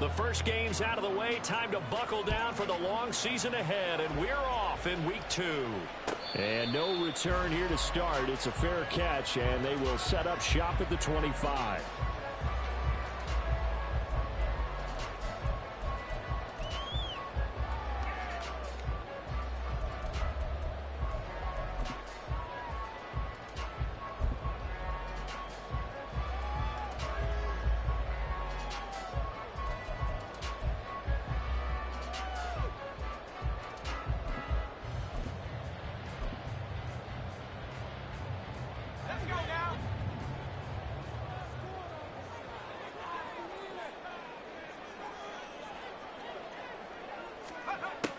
The first game's out of the way. Time to buckle down for the long season ahead, and we're off in week 2. And no return here to start. It's a fair catch, and they will set up shop at the 25.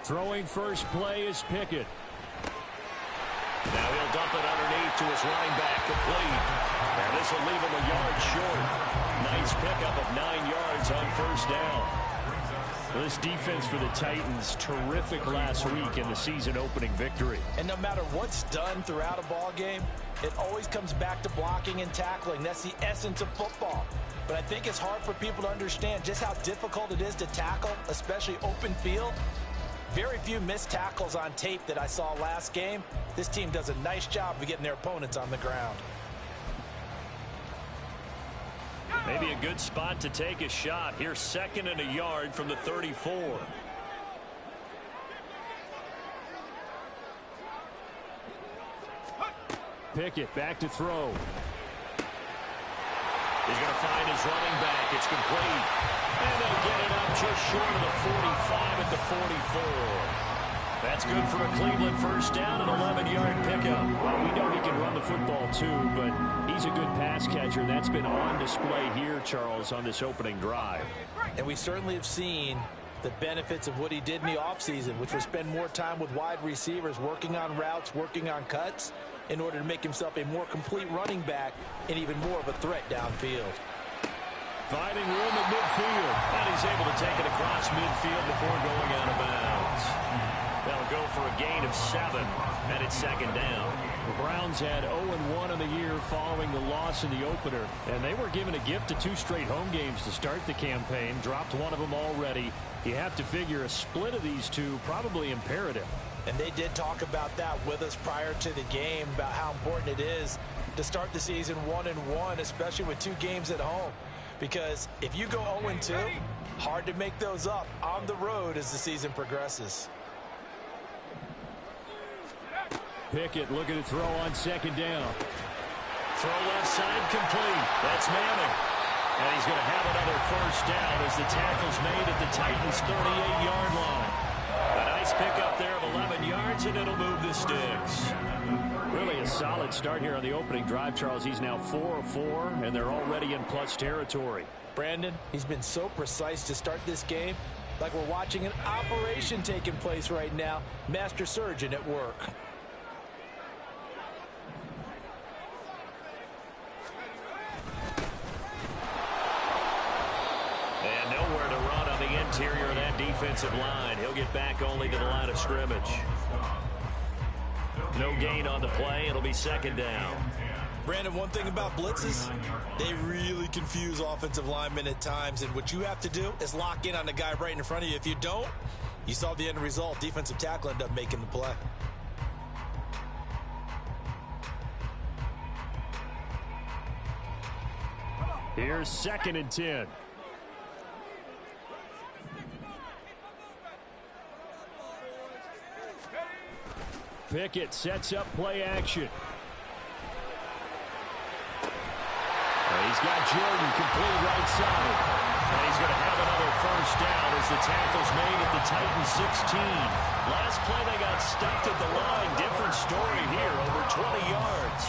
Throwing first play is Pickett. Now he'll dump it underneath to his running back, complete. And this will leave him a yard short. Nice pickup of 9 yards on first down. Well, this defense for the Titans, terrific last week in the season-opening victory. And no matter what's done throughout a ball game, it always comes back to blocking and tackling. That's the essence of football. But I think it's hard for people to understand just how difficult it is to tackle, especially open field. Very few missed tackles on tape that I saw last game. This team does a nice job of getting their opponents on the ground. Maybe a good spot to take a shot. Here's 2nd and a yard from the 34. Pickett back to throw. He's going to find his running back. It's complete. And they'll get it up just short of the 45 at the 44. That's good for a Cleveland first down, an 11-yard pickup. Well, we know he can run the football too, but he's a good pass catcher. That's been on display here, Charles, on this opening drive. And we certainly have seen the benefits of what he did in the offseason, which was spend more time with wide receivers, working on routes, working on cuts, in order to make himself a more complete running back and even more of a threat downfield. Finding room at midfield. And he's able to take it across midfield before going out of bounds. They'll go for a gain of 7, and it's 2nd down. The Browns had 0-1 in the year following the loss in the opener, and they were given a gift of 2 straight home games to start the campaign. Dropped one of them already. You have to figure a split of these two probably imperative. And they did talk about that with us prior to the game, about how important it is to start the season 1-1, especially with 2 games at home. Because if you go 0-2, hard to make those up on the road as the season progresses. Pickett looking to throw on 2nd down. Throw left side complete. That's Manning. And he's going to have another first down as the tackle's made at the Titans' 38-yard line. A nice pickup there of 11 yards, and it'll move the sticks. Really a solid start here on the opening drive, Charles. He's now 4 of 4, and they're already in plus territory. Brandon, he's been so precise to start this game, like we're watching an operation taking place right now. Master surgeon at work. And nowhere to run on the interior of that defensive line. He'll get back only to the line of scrimmage. No gain on the play. It'll be 2nd down. Brandon, one thing about blitzes, they really confuse offensive linemen at times, and what you have to do is lock in on the guy right in front of you. If you don't, you saw the end result. Defensive tackle ended up making the play. Here's 2nd and 10. Pickett sets up play action. He's got Jordan complete right side. And he's going to have another first down as the tackle's made at the Titans 16. Last play they got stuffed at the line. Different story here, over 20 yards.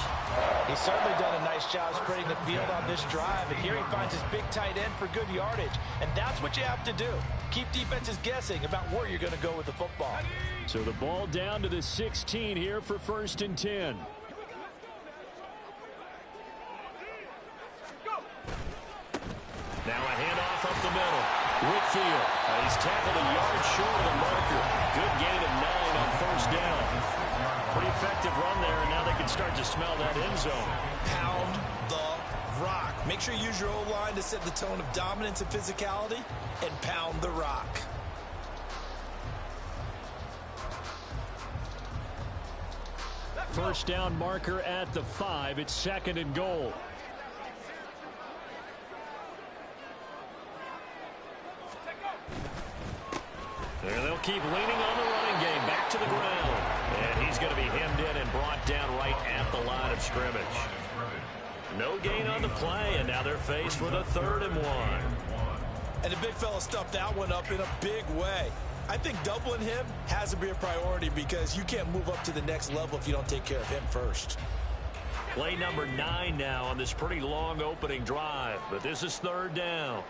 He's certainly done a nice job spreading the field on this drive, and here he finds his big tight end for good yardage. And that's what you have to do. Keep defenses guessing about where you're going to go with the football. So the ball down to the 16 here for 1st and 10. Now a handoff up the middle. Whitfield. He's tackled a yard short of the marker. Good gain of 9 on first down. Pretty effective run there, and now they can start to smell that end zone. Pound the rock. Make sure you use your O-line to set the tone of dominance and physicality and pound the rock. First down marker at the 5. It's 2nd and goal. There they'll keep leaning on the running game. Back to the ground. And he's going to be hemmed in and brought down right at the line of scrimmage. No gain on the play, and now they're faced with a 3rd and 1. And the big fella stuffed that one up in a big way. I think doubling him has to be a priority because you can't move up to the next level if you don't take care of him first. Play number 9 now on this pretty long opening drive, but this is 3rd down.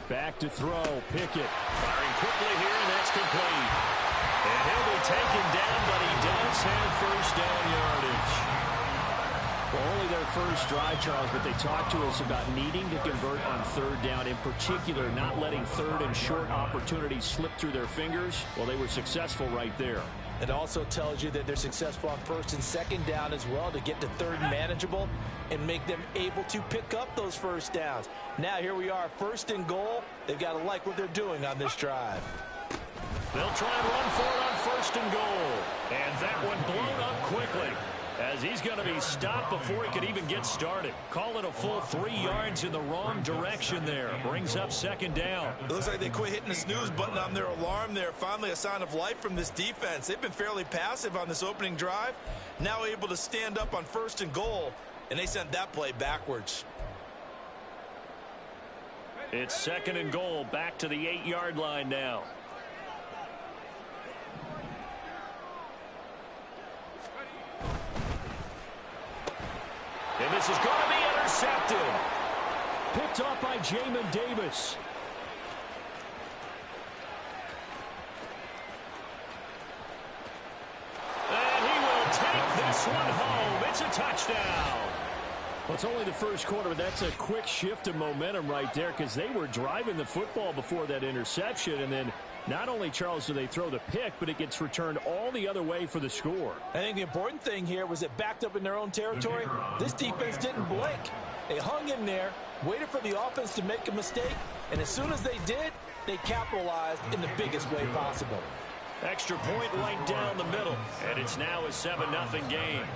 Back to throw. Pickett. Firing quickly here, and that's complete. And he'll be taken down, but he does have first down yardage. Well, only their first drive, Charles, but they talked to us about needing to convert on 3rd down, in particular not letting 3rd and short opportunities slip through their fingers. Well, they were successful right there. It also tells you that they're successful on 1st and 2nd down as well to get to 3rd manageable and make them able to pick up those first downs. Now here we are, 1st and goal. They've got to like what they're doing on this drive. They'll try and run for it on 1st and goal. And that one blown up quickly as he's going to be stopped before he could even get started. Call it a full 3 yards in the wrong direction there. Brings up 2nd down. It looks like they quit hitting the snooze button on their alarm there. Finally a sign of life from this defense. They've been fairly passive on this opening drive. Now able to stand up on 1st and goal, and they sent that play backwards. It's 2nd and goal, back to the 8-yard line now. And this is going to be intercepted. Picked off by Jamin Davis. And he will take this one home. It's a touchdown. Well, it's only the first quarter, but that's a quick shift of momentum right there because they were driving the football before that interception, and then not only, Charles, do they throw the pick, but it gets returned all the other way for the score. I think the important thing here was it backed up in their own territory. This defense didn't blink. They hung in there, waited for the offense to make a mistake, and as soon as they did, they capitalized in the biggest way possible. Extra point right down the middle, and it's now a 7-0 game.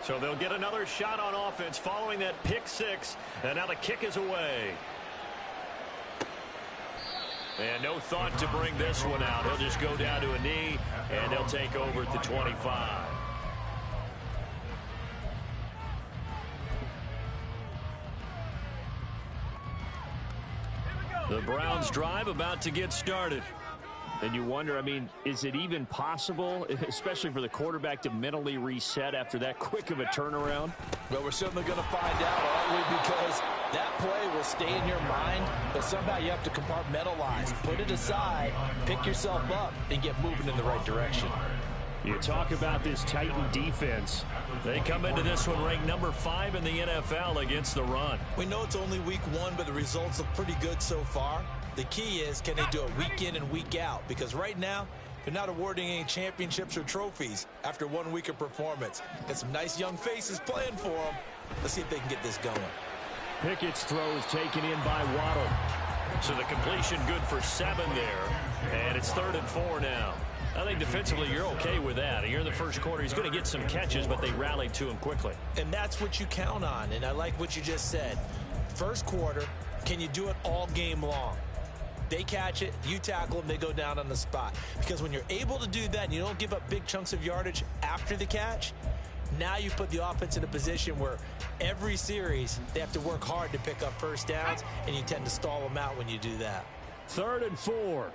So they'll get another shot on offense following that pick 6, and now the kick is away. And no thought to bring this one out. He'll just go down to a knee, and they'll take over at the 25. The Browns drive about to get started. And you wonder, I mean, is it even possible, especially for the quarterback, to mentally reset after that quick of a turnaround? Well, we're certainly going to find out, aren't we? Because that play will stay in your mind, but somehow you have to compartmentalize. Put it aside, pick yourself up, and get moving in the right direction. You talk about this Titan defense. They come into this one ranked number 5 in the NFL against the run. We know it's only week 1, but the results look pretty good so far. The key is, can they do it week in and week out? Because right now, they're not awarding any championships or trophies after 1 week of performance. Got some nice young faces playing for them. Let's see if they can get this going. Pickett's throw is taken in by Waddle. So the completion good for 7 there. And it's 3rd and 4 now. I think defensively you're okay with that. You're in the first quarter. He's going to get some catches, but they rallied to him quickly. And that's what you count on. And I like what you just said. First quarter, can you do it all game long? They catch it, you tackle them, they go down on the spot. Because when you're able to do that and you don't give up big chunks of yardage after the catch, now you put the offense in a position where every series they have to work hard to pick up first downs, and you tend to stall them out when you do that. 3rd and 4.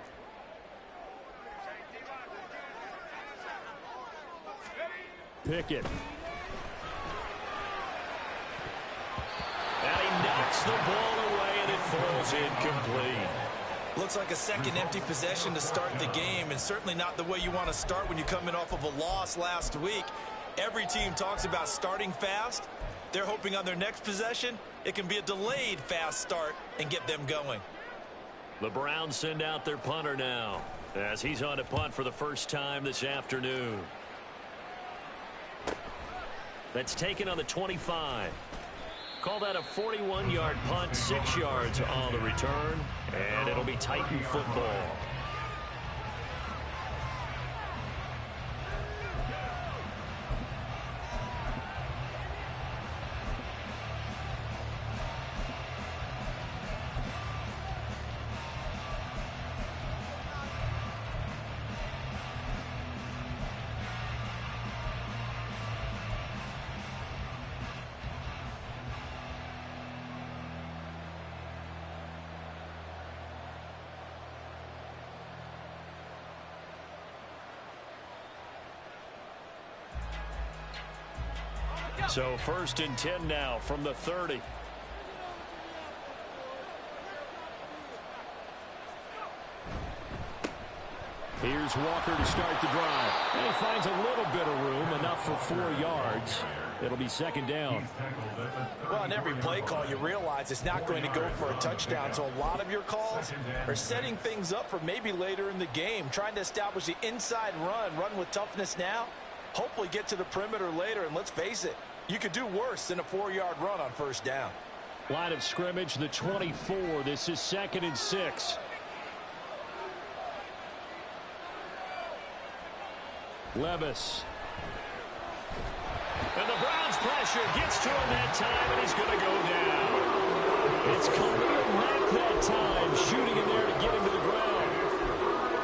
Pickett. And he knocks the ball away, and it falls incomplete. Looks like a second empty possession to start the game, and certainly not the way you want to start when you come in off of a loss last week. Every team talks about starting fast, They're hoping on their next possession, it can be a delayed fast start and get them going. The Browns send out their punter now as he's on to punt for the first time this afternoon. That's taken on the 25. Call that a 41-yard punt, 6 yards on the return, and it'll be Titan football. So 1st and 10 now from the 30. Here's Walker to start the drive. And he finds a little bit of room, enough for 4 yards. It'll be 2nd down. Well, on every play call, you realize it's not going to go for a touchdown. So a lot of your calls are setting things up for maybe later in the game, trying to establish the inside run with toughness now, hopefully get to the perimeter later. And let's face it, you could do worse than a 4-yard run on 1st down. Line of scrimmage, the 24. This is 2nd and 6. Levis. And the Browns pressure gets to him that time, and he's going to go down. It's Khalil Mack that time, shooting in there to get him to the ground.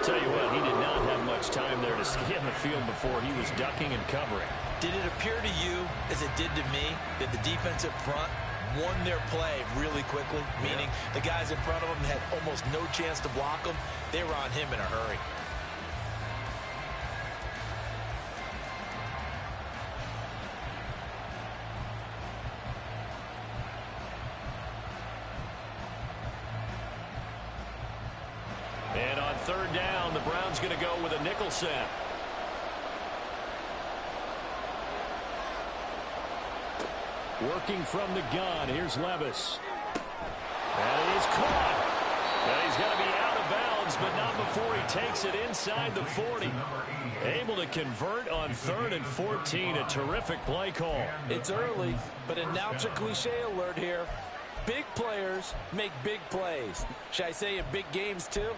Tell you what, he did not have much time there to scan the field before he was ducking and covering. Did it appear to you, as it did to me, that the defensive front won their play really quickly? Meaning the guys in front of them had almost no chance to block them. They were on him in a hurry. And on 3rd down, the Browns going to go with a nickel set. Working from the gun. Here's Levis. And he's caught. And he's going to be out of bounds, but not before he takes it inside the 40. Able to convert on 3rd and 14. A terrific play call. It's early, but announcer cliche alert here. Big players make big plays. Should I say in big games too?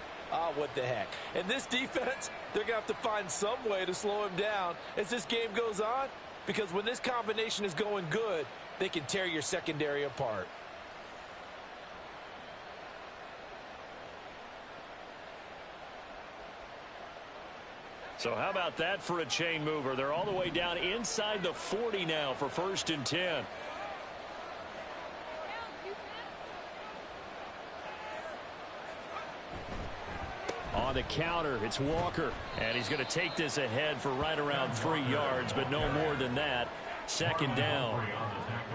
What the heck. And this defense, they're going to have to find some way to slow him down as this game goes on. Because when this combination is going good, they can tear your secondary apart. So how about that for a chain mover? They're all the way down inside the 40 now for 1st and 10. On the counter, it's Walker. And he's going to take this ahead for right around 3 yards, but no more than that. 2nd down.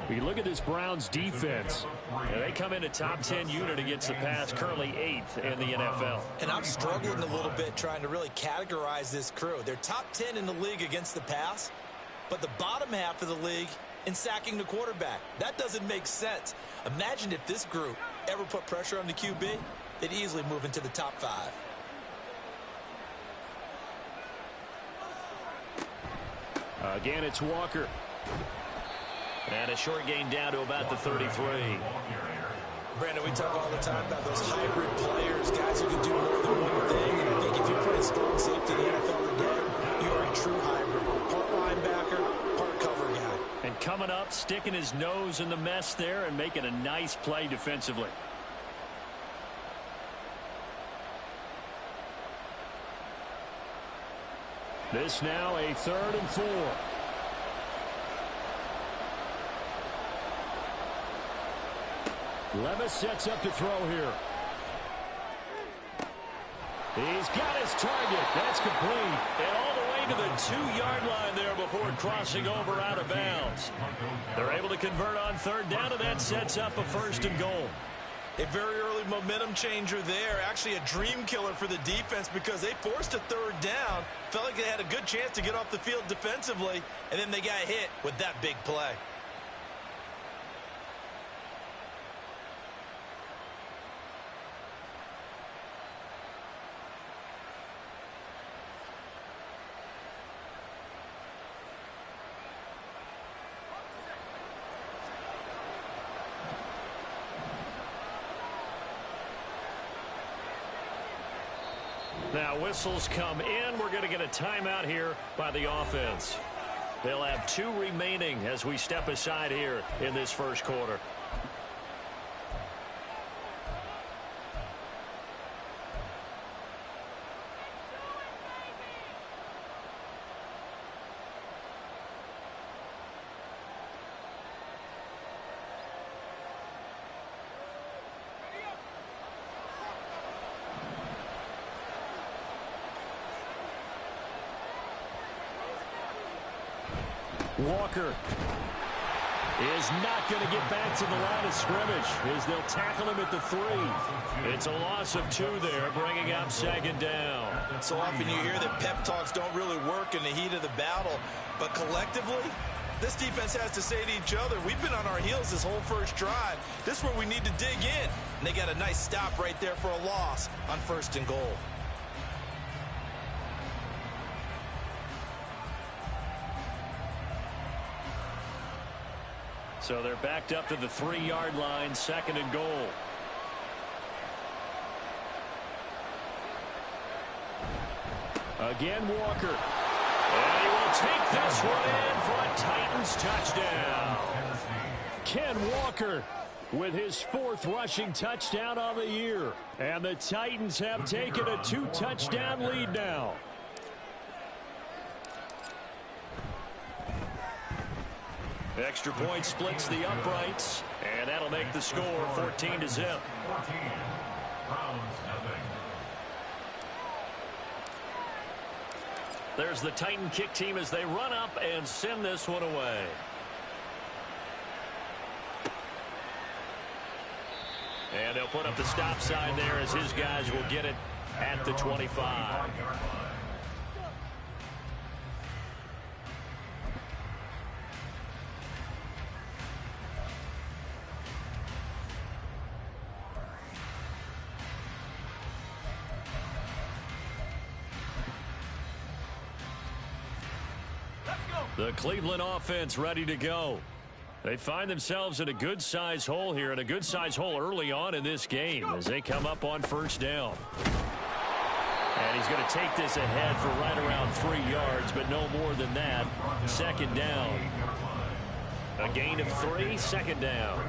We look at this Browns defense. They come in a top 10 unit against the pass, currently 8th in the NFL. And I'm struggling a little bit trying to really categorize this crew. They're top 10 in the league against the pass, but the bottom half of the league in sacking the quarterback. That doesn't make sense. Imagine if this group ever put pressure on the QB, they'd easily move into the top 5. Again, it's Walker. And a short gain down to about the 33. Brandon, we talk all the time about those hybrid players, guys who can do more than one thing. And I think if you play strong safety in the NFL today, you are a true hybrid. Part linebacker, part cover guy. And coming up, sticking his nose in the mess there and making a nice play defensively. This now a 3rd and 4. Levis sets up to throw here. He's got his target. That's complete. And all the way to the 2-yard line there before crossing over out of bounds. They're able to convert on 3rd down, and that sets up a 1st and goal. A very early momentum changer there. Actually a dream killer for the defense because they forced a 3rd down. Felt like they had a good chance to get off the field defensively, and then they got hit with that big play. Now whistles come in. We're going to get a timeout here by the offense. They'll have 2 remaining as we step aside here in this first quarter. Walker is not going to get back to the line of scrimmage as they'll tackle him at the 3. It's a loss of 2 there, bringing up 2nd down. So often you hear that pep talks don't really work in the heat of the battle, but collectively, this defense has to say to each other, we've been on our heels this whole first drive. This is where we need to dig in. And they got a nice stop right there for a loss on 1st and goal. So they're backed up to the 3-yard line, 2nd and goal. Again, Walker. And he will take this one in for a Titans touchdown. Ken Walker with his 4th rushing touchdown on the year. And the Titans have taken a 2-touchdown lead now. Extra point splits the uprights, and that'll make the score 14-0. There's the Titan kick team as they run up and send this one away. And they'll put up the stop sign there as his guys will get it at the 25. The Cleveland offense ready to go. They find themselves in a good-sized hole here, and a good-sized hole early on in this game as they come up on 1st down. And he's going to take this ahead for right around 3 yards, but no more than that. 2nd down. A gain of 3, 2nd down.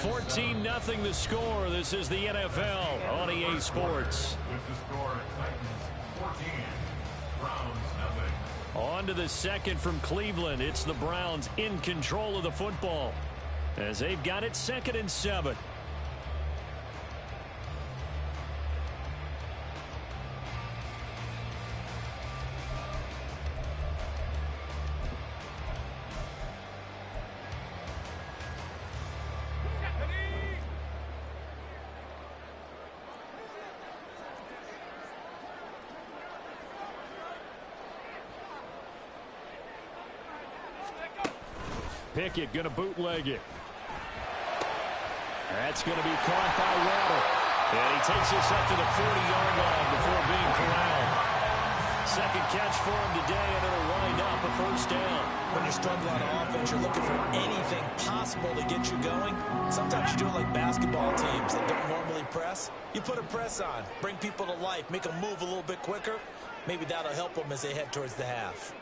14-0 the score. This is the NFL on EA Sports. On to the 2nd from Cleveland. It's the Browns in control of the football as they've got it 2nd and 7. Pickett going to bootleg it. That's going to be caught by Waddle. And he takes this up to the 40-yard line before being corralled. 2nd catch for him today, and it'll wind up a 1st down. When you're struggling on offense, you're looking for anything possible to get you going. Sometimes you do it like basketball teams that don't normally press. You put a press on, bring people to life, make them move a little bit quicker. Maybe that'll help them as they head towards the half.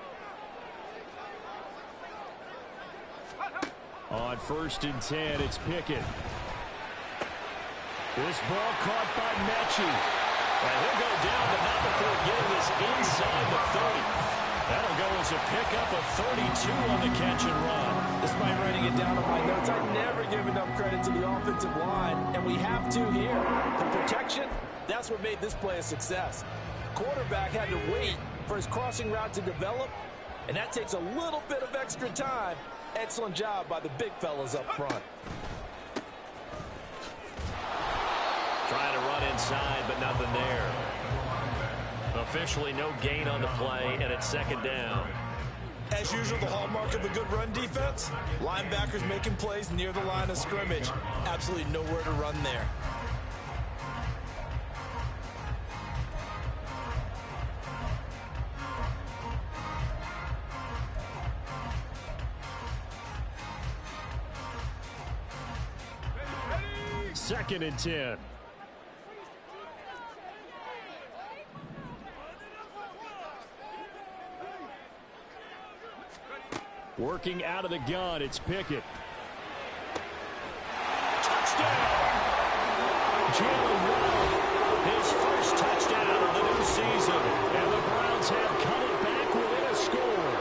On 1st and 10, it's Pickett. This ball caught by Mechie. And he'll go down, but not before getting this inside the 30. That'll go as a pickup of 32 on the catch and run. Despite writing it down on my notes, I never give enough credit to the offensive line, and we have to here. The protection, that's what made this play a success. Quarterback had to wait for his crossing route to develop, and that takes a little bit of extra time. Excellent job by the big fellas up front. Trying to run inside, but nothing there. Officially no gain on the play, and it's 2nd down. As usual, the hallmark of a good run defense, linebackers making plays near the line of scrimmage. Absolutely nowhere to run there. Second and 10. Working out of the gun, it's Pickett. Touchdown! Jalen Waddle, his first touchdown of the new season. And the Browns have cut it back within a score.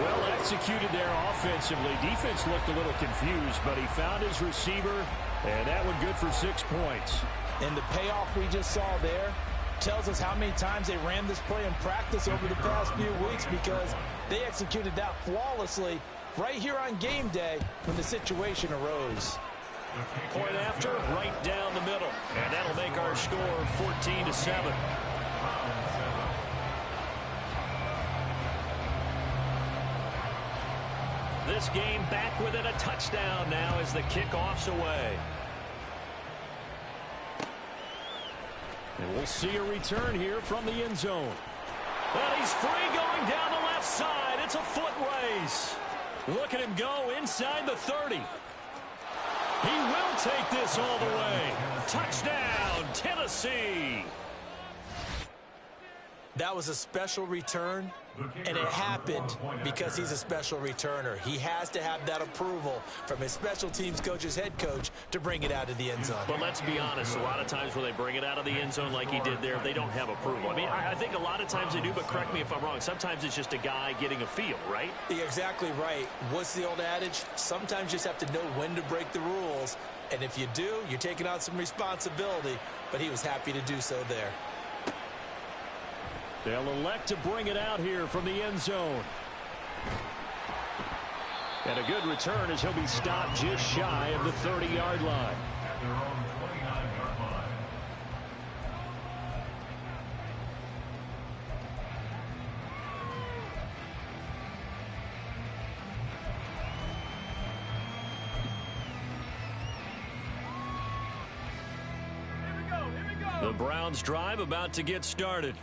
Well executed there offensively. Defense looked a little confused, but he found his receiver, and that one good for 6 points. And the payoff we just saw there tells us how many times they ran this play in practice over the past few weeks, because they executed that flawlessly right here on game day when the situation arose. Point after, right down the middle. And that'll make our score 14-7. This game back within a touchdown now as the kickoff's away. And we'll see a return here from the end zone. Well, he's free going down the left side. It's a foot race. Look at him go inside the 30. He will take this all the way. Touchdown, Tennessee. That was a special return, and it happened because he's a special returner. He has to have that approval from his special teams coach's head coach to bring it out of the end zone. But let's be honest, a lot of times when they bring it out of the end zone like he did there, they don't have approval. I mean, I think a lot of times they do, but correct me if I'm wrong. Sometimes it's just a guy getting a feel, right? You're exactly right. What's the old adage? Sometimes you just have to know when to break the rules, and if you do, you're taking on some responsibility, but he was happy to do so there. They'll elect to bring it out here from the end zone. And a good return as he'll be stopped just shy of the 30-yard line. The Browns drive about to get started.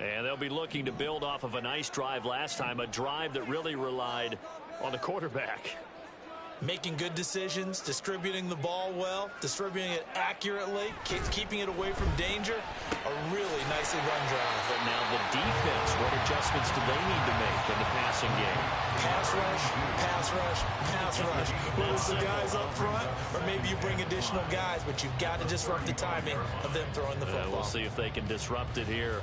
And they'll be looking to build off of a nice drive last time, a drive that really relied on the quarterback. Making good decisions, distributing the ball well, distributing it accurately, keeping it away from danger. A really nicely run drive. But now the defense, what adjustments do they need to make in the passing game? Pass rush, pass rush, pass rush. Whether it's the guys up front, or maybe you bring additional guys, but you've got to disrupt the timing of them throwing the football. We'll see if they can disrupt it here.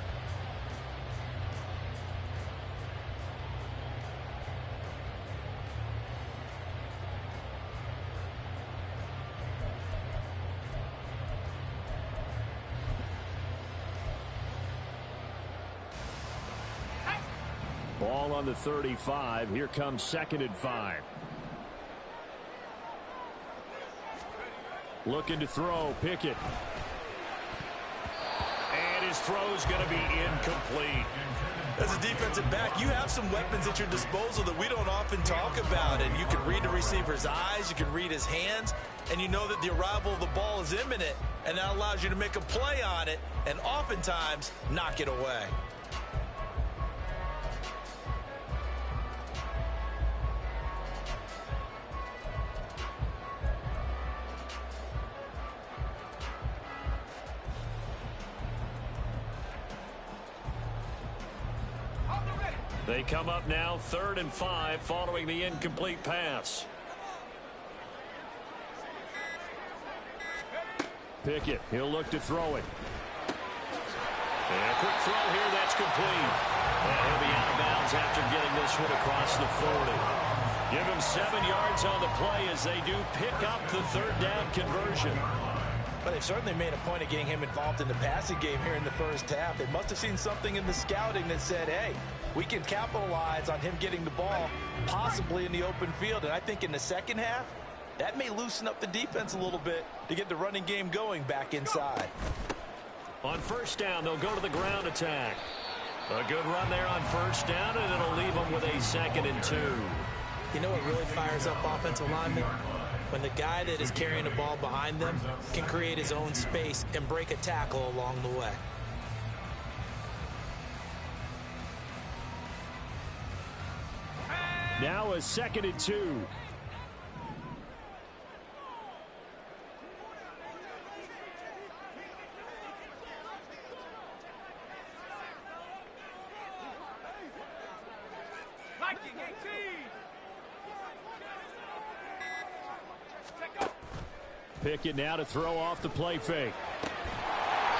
Ball on the 35. Here comes 2nd and 5. Looking to throw. Pickett. And his throw's going to be incomplete. As a defensive back, you have some weapons at your disposal that we don't often talk about. And you can read the receiver's eyes, you can read his hands, and you know that the arrival of the ball is imminent. And that allows you to make a play on it and oftentimes knock it away. They come up now 3rd and 5 following the incomplete pass. Pickett, he'll look to throw it. And a quick throw here, that's complete. And he'll be out of bounds after getting this one across the 40. Give him 7 yards on the play as they do pick up the 3rd down conversion. But they've certainly made a point of getting him involved in the passing game here in the first half. They must have seen something in the scouting that said, hey, we can capitalize on him getting the ball possibly in the open field. And I think in the second half, that may loosen up the defense a little bit to get the running game going back inside. On 1st down, they'll go to the ground attack. A good run there on 1st down, and it'll leave them with a 2nd and 2. You know what really fires up offensive linemen? When the guy that is carrying the ball behind them can create his own space and break a tackle along the way. Now a 2nd and 2. Pickett now to throw off the play fake.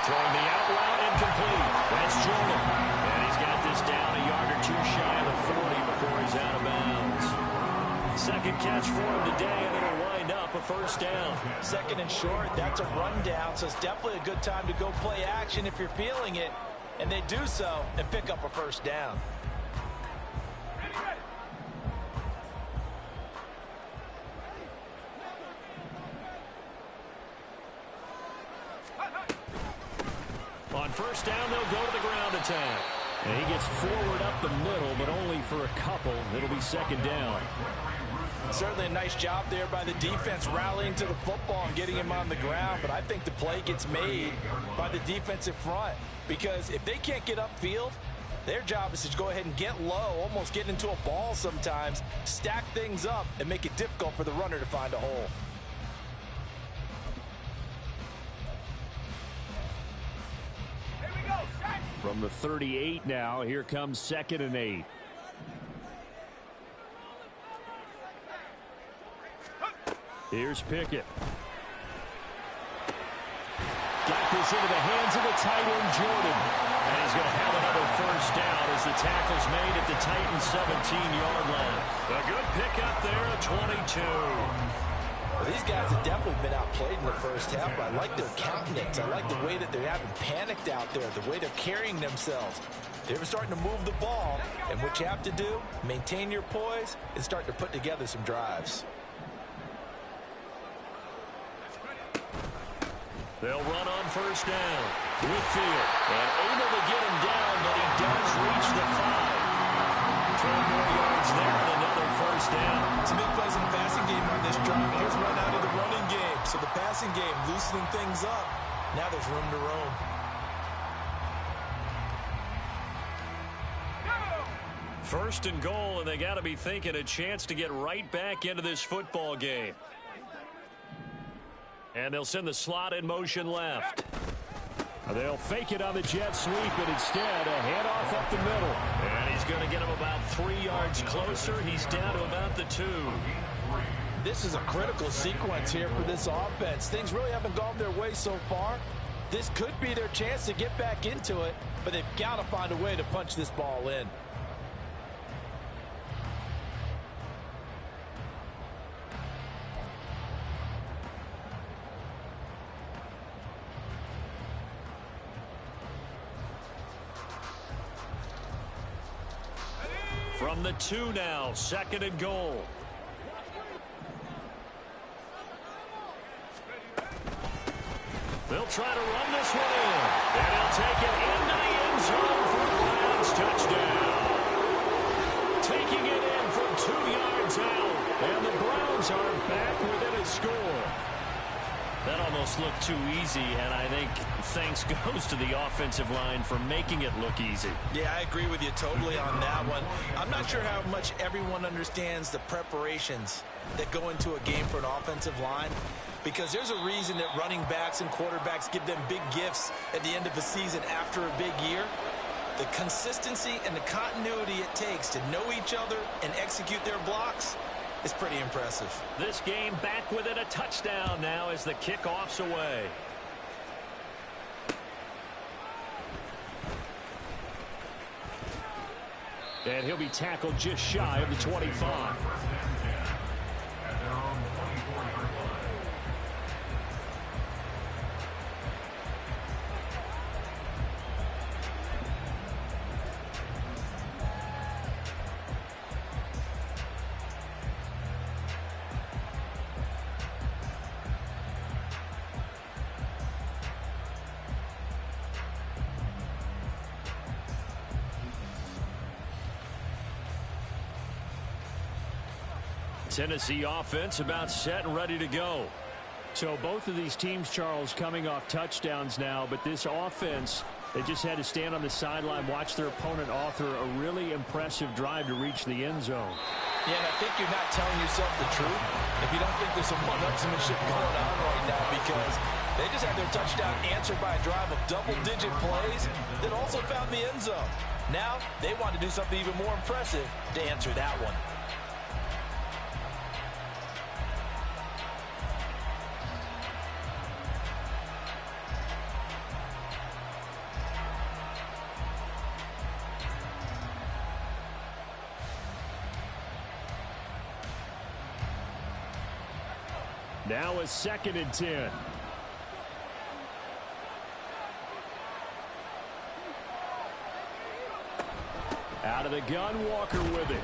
Throwing the out route incomplete. That's Jordan. And he's got this down a yard or two shy of the 40 before he's out of bounds. Second catch for him today, and it'll wind up a first down. Second and short, that's a rundown, so it's definitely a good time to go play action if you're feeling it. And they do so and pick up a first down. On first down, they'll go to the ground attack. And he gets forward up the middle, but only for a couple. It'll be second down. Certainly a nice job there by the defense rallying to the football and getting him on the ground. But I think the play gets made by the defensive front. Because if they can't get upfield, their job is to go ahead and get low, almost get into a ball sometimes, stack things up, and make it difficult for the runner to find a hole. From the 38 now, here comes 2nd and 8. Here's Pickett. Got this into the hands of the tight end, Jordan. And he's going to have another first down as the tackle's made at the Titans' 17-yard line. A good pickup there at 22. Well, these guys have definitely been outplayed in the first half, but I like their countenance. I like the way that they haven't panicked out there, the way they're carrying themselves. They're starting to move the ball, and what you have to do, maintain your poise and start to put together some drives. They'll run on first down. Whitfield, and able to get him down, but he does reach the 5. 12 more yards there and another first down. Some big plays in the passing game on this drive. Here's run out of the running game. So the passing game loosening things up. Now there's room to roam. First and goal, and they got to be thinking a chance to get right back into this football game. And they'll send the slot in motion left. They'll fake it on the jet sweep, but instead a handoff up the middle. And he's going to get him about 3 yards closer. He's down to about the 2. This is a critical sequence here for this offense. Things really haven't gone their way so far. This could be their chance to get back into it, but they've got to find a way to punch this ball in. From the 2 now, 2nd and goal. They'll try to run this one in. And he'll take it into the end zone for a Browns touchdown. Taking it in from 2 yards out. And the Browns are back within a score. That almost looked too easy, and I think thanks goes to the offensive line for making it look easy. Yeah, I agree with you totally on that one. I'm not sure how much everyone understands the preparations that go into a game for an offensive line, because there's a reason that running backs and quarterbacks give them big gifts at the end of the season after a big year. The consistency and the continuity it takes to know each other and execute their blocks is pretty impressive. This game back within a touchdown now as the kickoff's away. And he'll be tackled just shy of the 25. Tennessee offense about set and ready to go. So both of these teams, Charles, coming off touchdowns now, but this offense, they just had to stand on the sideline, watch their opponent author a really impressive drive to reach the end zone. Yeah, and I think you're not telling yourself the truth if you don't think there's some one-upsmanship going on right now, because they just had their touchdown answered by a drive of double-digit plays that also found the end zone. Now they want to do something even more impressive to answer that one. Now a 2nd and 10. Out of the gun, Walker with it.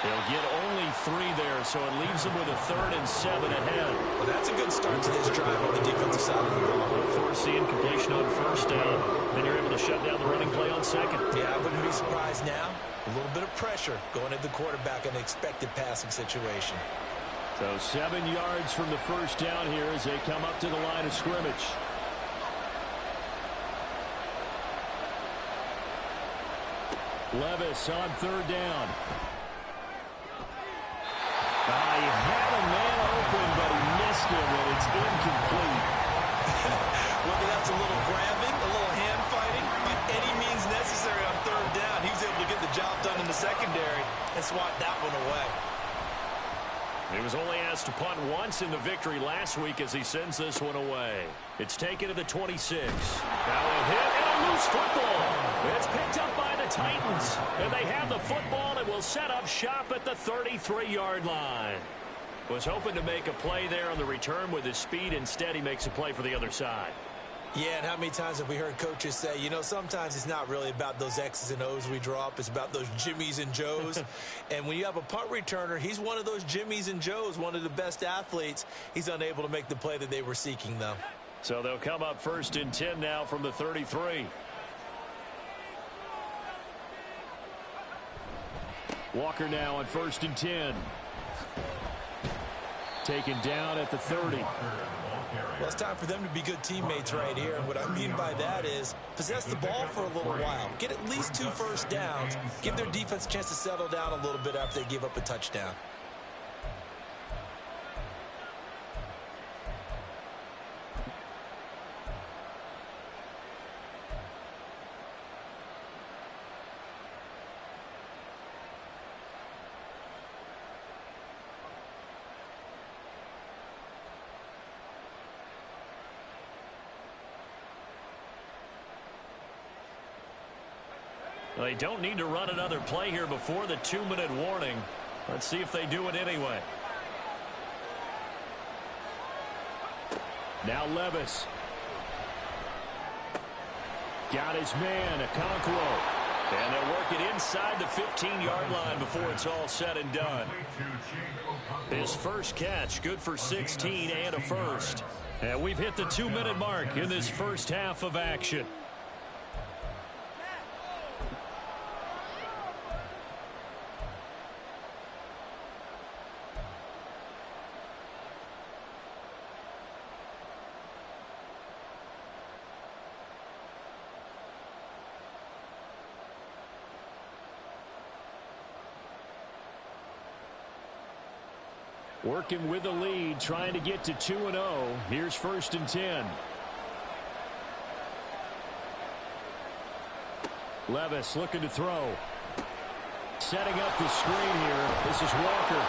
They'll get only 3 there, so it leaves them with a 3rd and 7 ahead. Well, that's a good start to this drive on the defensive side of the ball. Force the incompletion on 1st down. Then you're able to shut down the running play on 2nd. Yeah, I wouldn't be surprised now. A little bit of pressure going at the quarterback in an expected passing situation. So 7 yards from the 1st down here as they come up to the line of scrimmage. Levis on 3rd down. He had a man open, but he missed him, and it's incomplete. Look, that's a little grabbing, a little hand fighting. By any means necessary on 3rd down. He was able to get the job done in the secondary and swat that one away. He was only asked to punt once in the victory last week as he sends this one away. It's taken to the 26. Now a hit and a loose football. It's picked up by the Titans. And they have the football and will set up shop at the 33-yard line. Was hoping to make a play there on the return with his speed. Instead, he makes a play for the other side. Yeah, and how many times have we heard coaches say, you know, sometimes it's not really about those X's and O's we draw up. It's about those Jimmies and Joes. And when you have a punt returner, he's one of those Jimmies and Joes, one of the best athletes. He's unable to make the play that they were seeking, though. So they'll come up 1st and 10 now from the 33. Walker now on 1st and 10. Taken down at the 30. Well, it's time for them to be good teammates right here. And what I mean by that is possess the ball for a little while. Get at least 2 first downs. Give their defense a chance to settle down a little bit after they give up a touchdown. They don't need to run another play here before the 2-minute warning. Let's see if they do it anyway. Now Levis. Got his man, Okonkwo. And they'll work it inside the 15-yard line before it's all said and done. His first catch, good for 16 and a first. And we've hit the 2-minute mark in this first half of action. Working with the lead, trying to get to 2-0. Here's 1st and 10. Levis looking to throw. Setting up the screen here. This is Walker.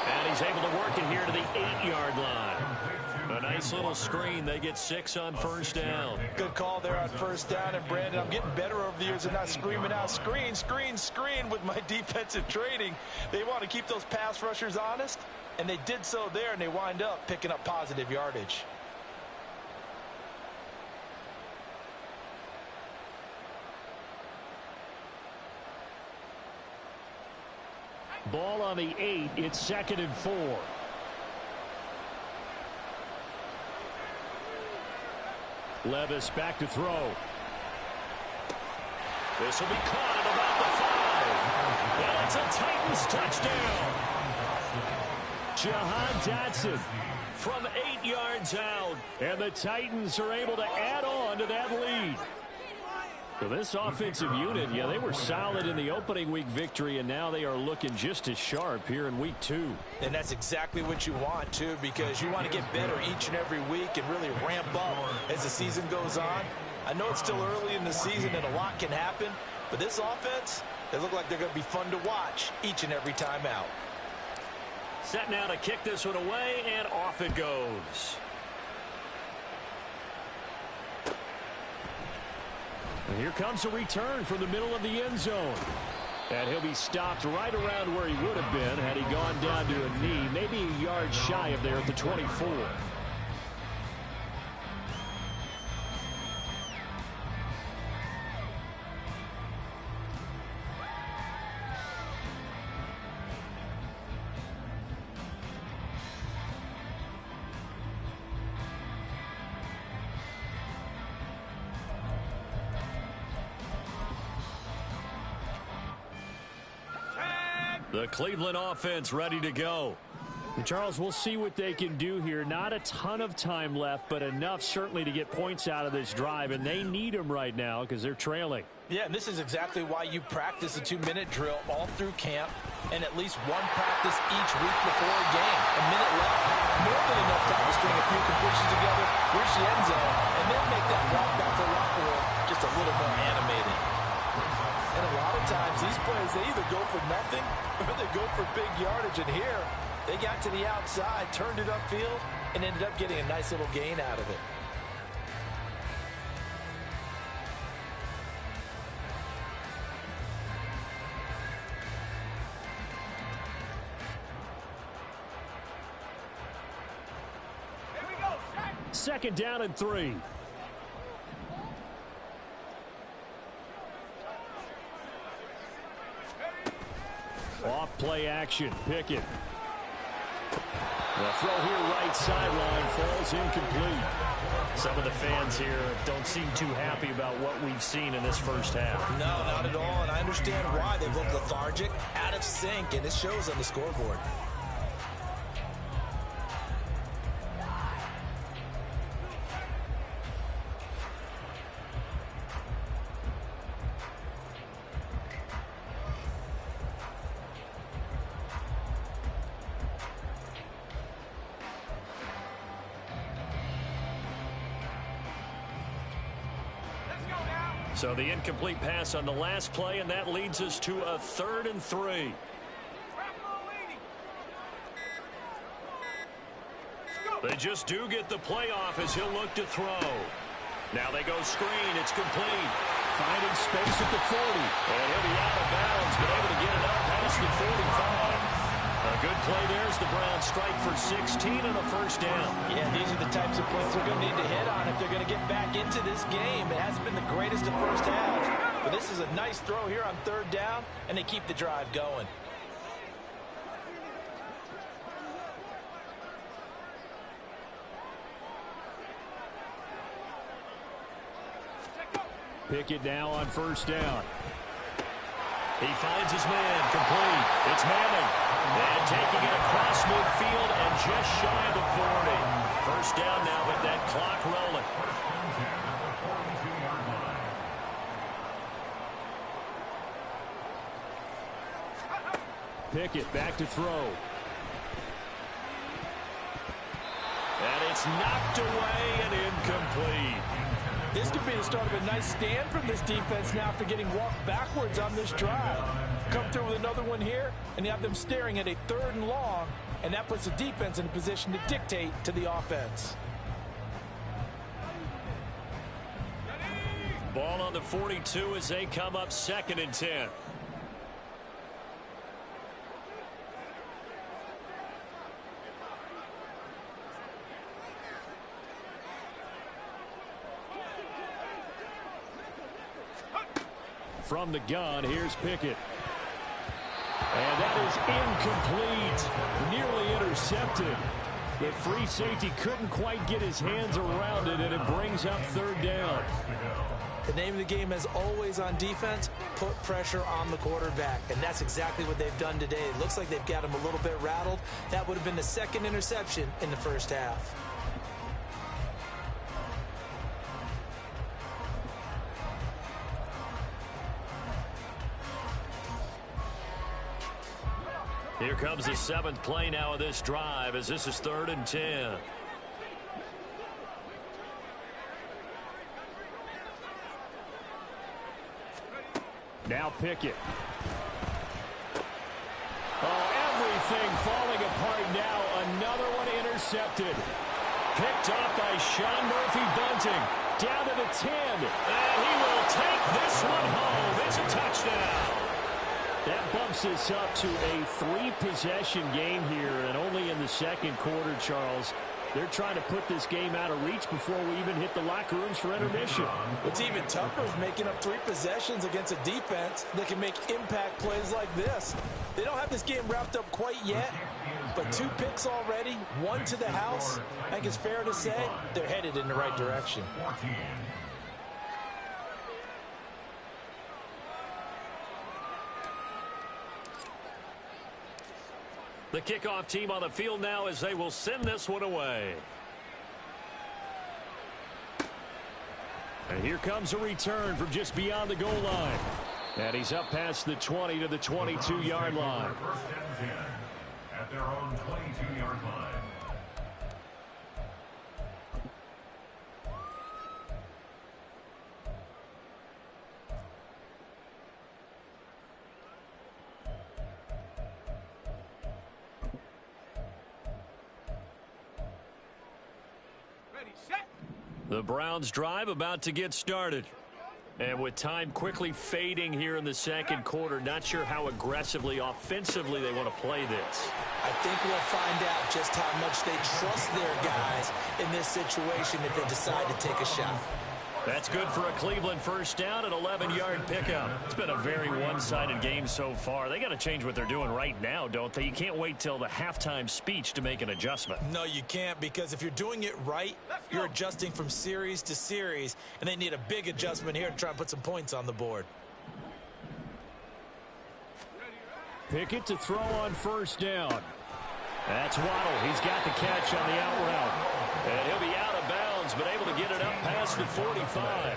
And he's able to work it here to the 8-yard line. A nice little screen. They get 6 on 1st down. Good call there on 1st down. And, Brandon, I'm getting better over the years of not screaming out, screen, screen, screen with my defensive training. They want to keep those pass rushers honest. And they did so there, and they wind up picking up positive yardage. Ball on the 8. It's 2nd and 4. Levis back to throw. This will be caught at about the 5. And it's a Titans touchdown. Jahan Dotson from 8 yards out. And the Titans are able to add on to that lead. So this offensive unit, yeah, they were solid in the opening week victory, and now they are looking just as sharp here in week 2. And that's exactly what you want, too, because you want to get better each and every week and really ramp up as the season goes on. I know it's still early in the season and a lot can happen, but this offense, they look like they're going to be fun to watch each and every time out. Set now to kick this one away, and off it goes. And here comes a return from the middle of the end zone. And he'll be stopped right around where he would have been had he gone down to a knee, maybe a yard shy of there at the 24. The Cleveland offense ready to go. And Charles, we'll see what they can do here. Not a ton of time left, but enough certainly to get points out of this drive, and they need them right now because they're trailing. Yeah, and this is exactly why you practice a 2-minute drill all through camp and at least one practice each week before a game. A minute left, more than enough time to string a few completions together, reach the end zone, and then make that walk back to the locker room just a little more animated. And a lot of times, these plays, they either go for nothing or they go for big yardage. And here, they got to the outside, turned it upfield, and ended up getting a nice little gain out of it. Second down and 3. Off play action. Pickett. The throw here right sideline falls incomplete. Some of the fans here don't seem too happy about what we've seen in this first half. No, not at all, and I understand why. They look lethargic, out of sync, and it shows on the scoreboard. So the incomplete pass on the last play, and that leads us to a 3rd and 3. They just do get the play off as he'll look to throw. Now they go screen. It's complete. Finding space at the 40. And he'll be out of bounds, but able to get it up past the 45. A good play there as the Browns strike for 16 and a first down. Yeah, these are the types of plays they're going to need to hit on if they're going to get back into this game. It hasn't been the greatest of first halves, but this is a nice throw here on 3rd down, and they keep the drive going. Pickett now on 1st down. He finds his man, complete. It's Manning. And taking it across midfield and just shy of the 40. First down now with that clock rolling. Pickett back to throw. And it's knocked away and incomplete. This could be the start of a nice stand from this defense now after getting walked backwards on this drive. Come through with another one here, and you have them staring at a 3rd and long, and that puts the defense in a position to dictate to the offense. Ball on the 42 as they come up 2nd and 10. From the gun, here's Pickett. And that is incomplete. Nearly intercepted. The free safety couldn't quite get his hands around it, and it brings up 3rd down. The name of the game, as always on defense, put pressure on the quarterback. And that's exactly what they've done today. It looks like they've got him a little bit rattled. That would have been the 2nd interception in the first half. Here comes the 7th play now of this drive as this is 3rd and 10. Now Pickett. Oh, everything falling apart now. Another one intercepted. Picked up by Sean Murphy-Bunting. Down to the 10. And he will take this one home. It's a touchdown. That bumps us up to a 3-possession game here, and only in the second quarter, Charles. They're trying to put this game out of reach before we even hit the locker rooms for intermission. What's even tougher is making up 3 possessions against a defense that can make impact plays like this. They don't have this game wrapped up quite yet, but 2 picks already, 1 to the house. I think it's fair to say they're headed in the right direction. The kickoff team on the field now as they will send this one away. And here comes a return from just beyond the goal line. And he's up past the 20 to the 22-yard line. First and 10 at their own 22-yard line. The Browns drive about to get started. And with time quickly fading here in the second quarter, not sure how aggressively, offensively they want to play this. I think we'll find out just how much they trust their guys in this situation if they decide to take a shot. That's good for a Cleveland first down, an 11-yard pickup. It's been a very one-sided game so far. They got to change what they're doing right now, don't they? You can't wait till the halftime speech to make an adjustment. No, you can't, because if you're doing it right, you're adjusting from series to series, and they need a big adjustment here to try and put some points on the board. Pickett to throw on first down. That's Waddle. He's got the catch on the out route. And he'll be out of bounds, but able to get it up past the 45.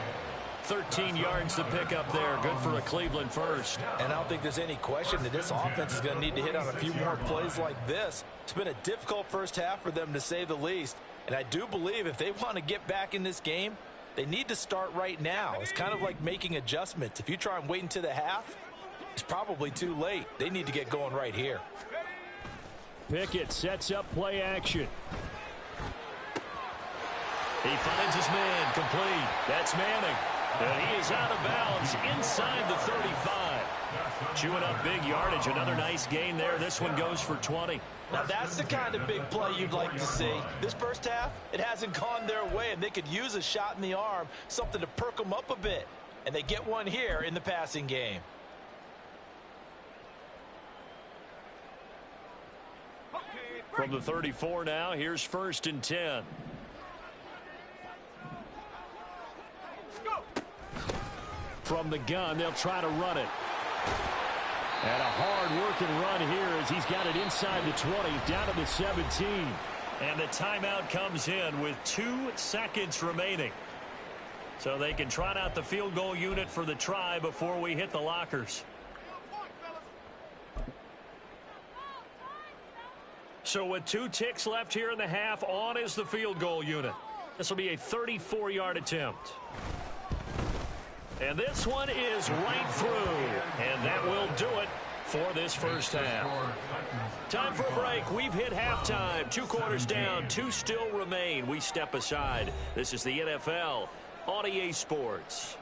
13 yards to pick up there. Good for a Cleveland first. And I don't think there's any question that this offense is going to need to hit on a few more plays like this. It's been a difficult first half for them, to say the least. And I do believe if they want to get back in this game, they need to start right now. It's kind of like making adjustments. If you try and wait until the half, it's probably too late. They need to get going right here. Pickett sets up play action. He finds his man, complete. That's Manning. And he is out of bounds inside the 35. Chewing up big yardage. Another nice gain there. This one goes for 20. Now that's the kind of big play you'd like to see. This first half, it hasn't gone their way, and they could use a shot in the arm, something to perk them up a bit. And they get one here in the passing game. From the 34 now, here's first and 10. From the gun, they'll try to run it. And a hard-working run here as he's got it inside the 20, down to the 17. And the timeout comes in with 2 seconds remaining. So they can trot out the field goal unit for the try before we hit the lockers. So with 2 ticks left here in the half, on is the field goal unit. This will be a 34-yard attempt. And this one is right through. And that will do it for this first half. Time for a break. We've hit halftime. 2 quarters down, 2 still remain. We step aside. This is the NFL on EA Sports.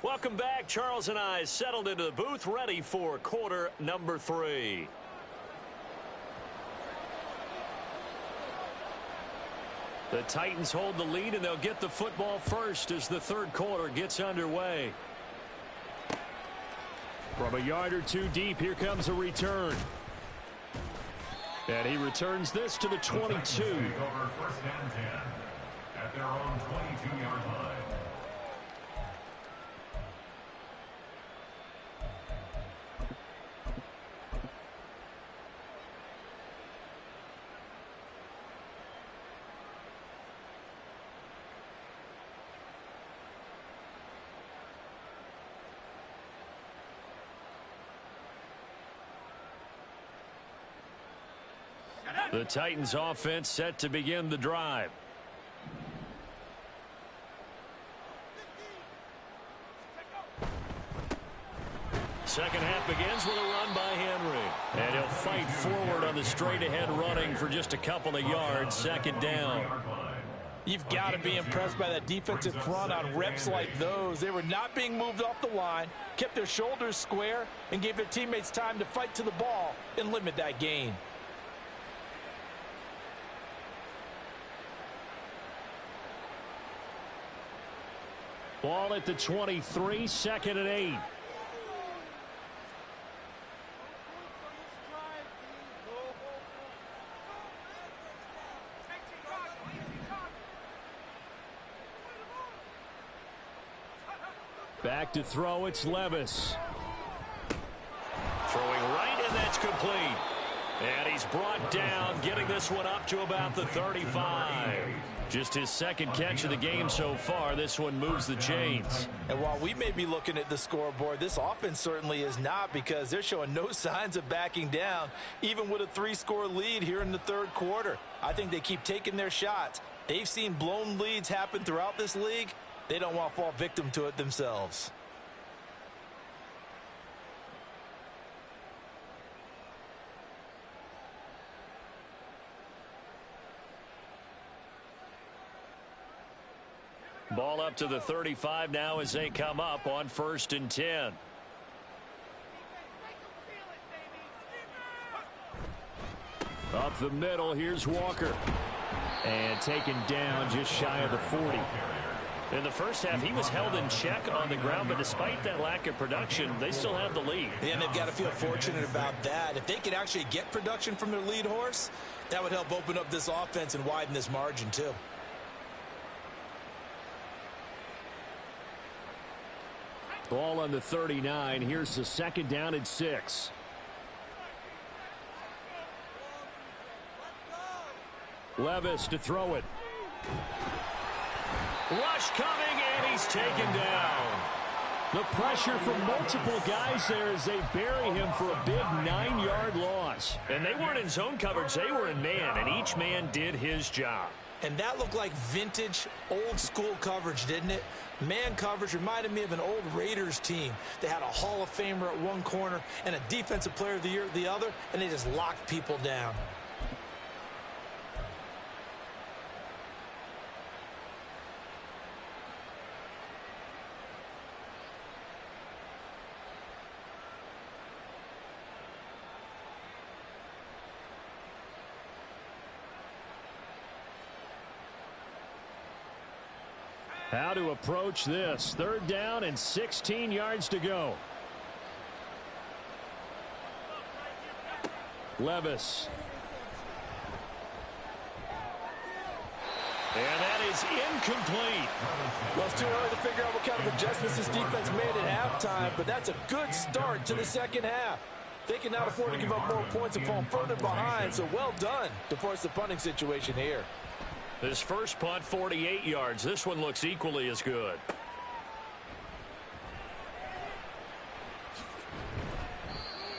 Welcome back. Charles and I settled into the booth, ready for quarter number 3. The Titans hold the lead, and they'll get the football first as the third quarter gets underway. From a yard or 2 deep, here comes a return. And he returns this to the 22. First and 10 at their own 22-yard line. The Titans offense set to begin the drive. Second half begins with a run by Henry. And he'll fight forward on the straight-ahead running for just a couple of yards. Second down. You've got to be impressed by that defensive front on reps like those. They were not being moved off the line, kept their shoulders square, and gave their teammates time to fight to the ball and limit that gain. Ball at the 23, second and 8. Back to throw, it's Levis. Throwing right, and that's complete. And he's brought down, getting this one up to about the 35. Just his second catch of the game so far. This one moves the chains. And while we may be looking at the scoreboard, this offense certainly is not, because they're showing no signs of backing down, even with a 3-score lead here in the third quarter. I think they keep taking their shots. They've seen blown leads happen throughout this league. They don't want to fall victim to it themselves. Ball up to the 35 now as they come up on 1st and 10. Up the middle, here's Walker. And taken down just shy of the 40. In the first half, he was held in check on the ground, but despite that lack of production, they still have the lead. And they've got to feel fortunate about that. If they could actually get production from their lead horse, that would help open up this offense and widen this margin too. Ball on the 39. Here's the second down and 6. Levis to throw it. Rush coming, and he's taken down. The pressure from multiple guys there as they bury him for a big 9-yard loss. And they weren't in zone coverage. They were in man, and each man did his job. And that looked like vintage, old-school coverage, didn't it? Man coverage reminded me of an old Raiders team. They had a Hall of Famer at one corner and a Defensive Player of the Year at the other, and they just locked people down. How to approach this. 3rd down and 16 yards to go. Levis. And that is incomplete. Well, it's too early to figure out what kind of adjustments this defense made at halftime, but that's a good start to the second half. They cannot afford to give up more points and fall further behind, so well done to force the punting situation here. This first punt, 48 yards. This one looks equally as good.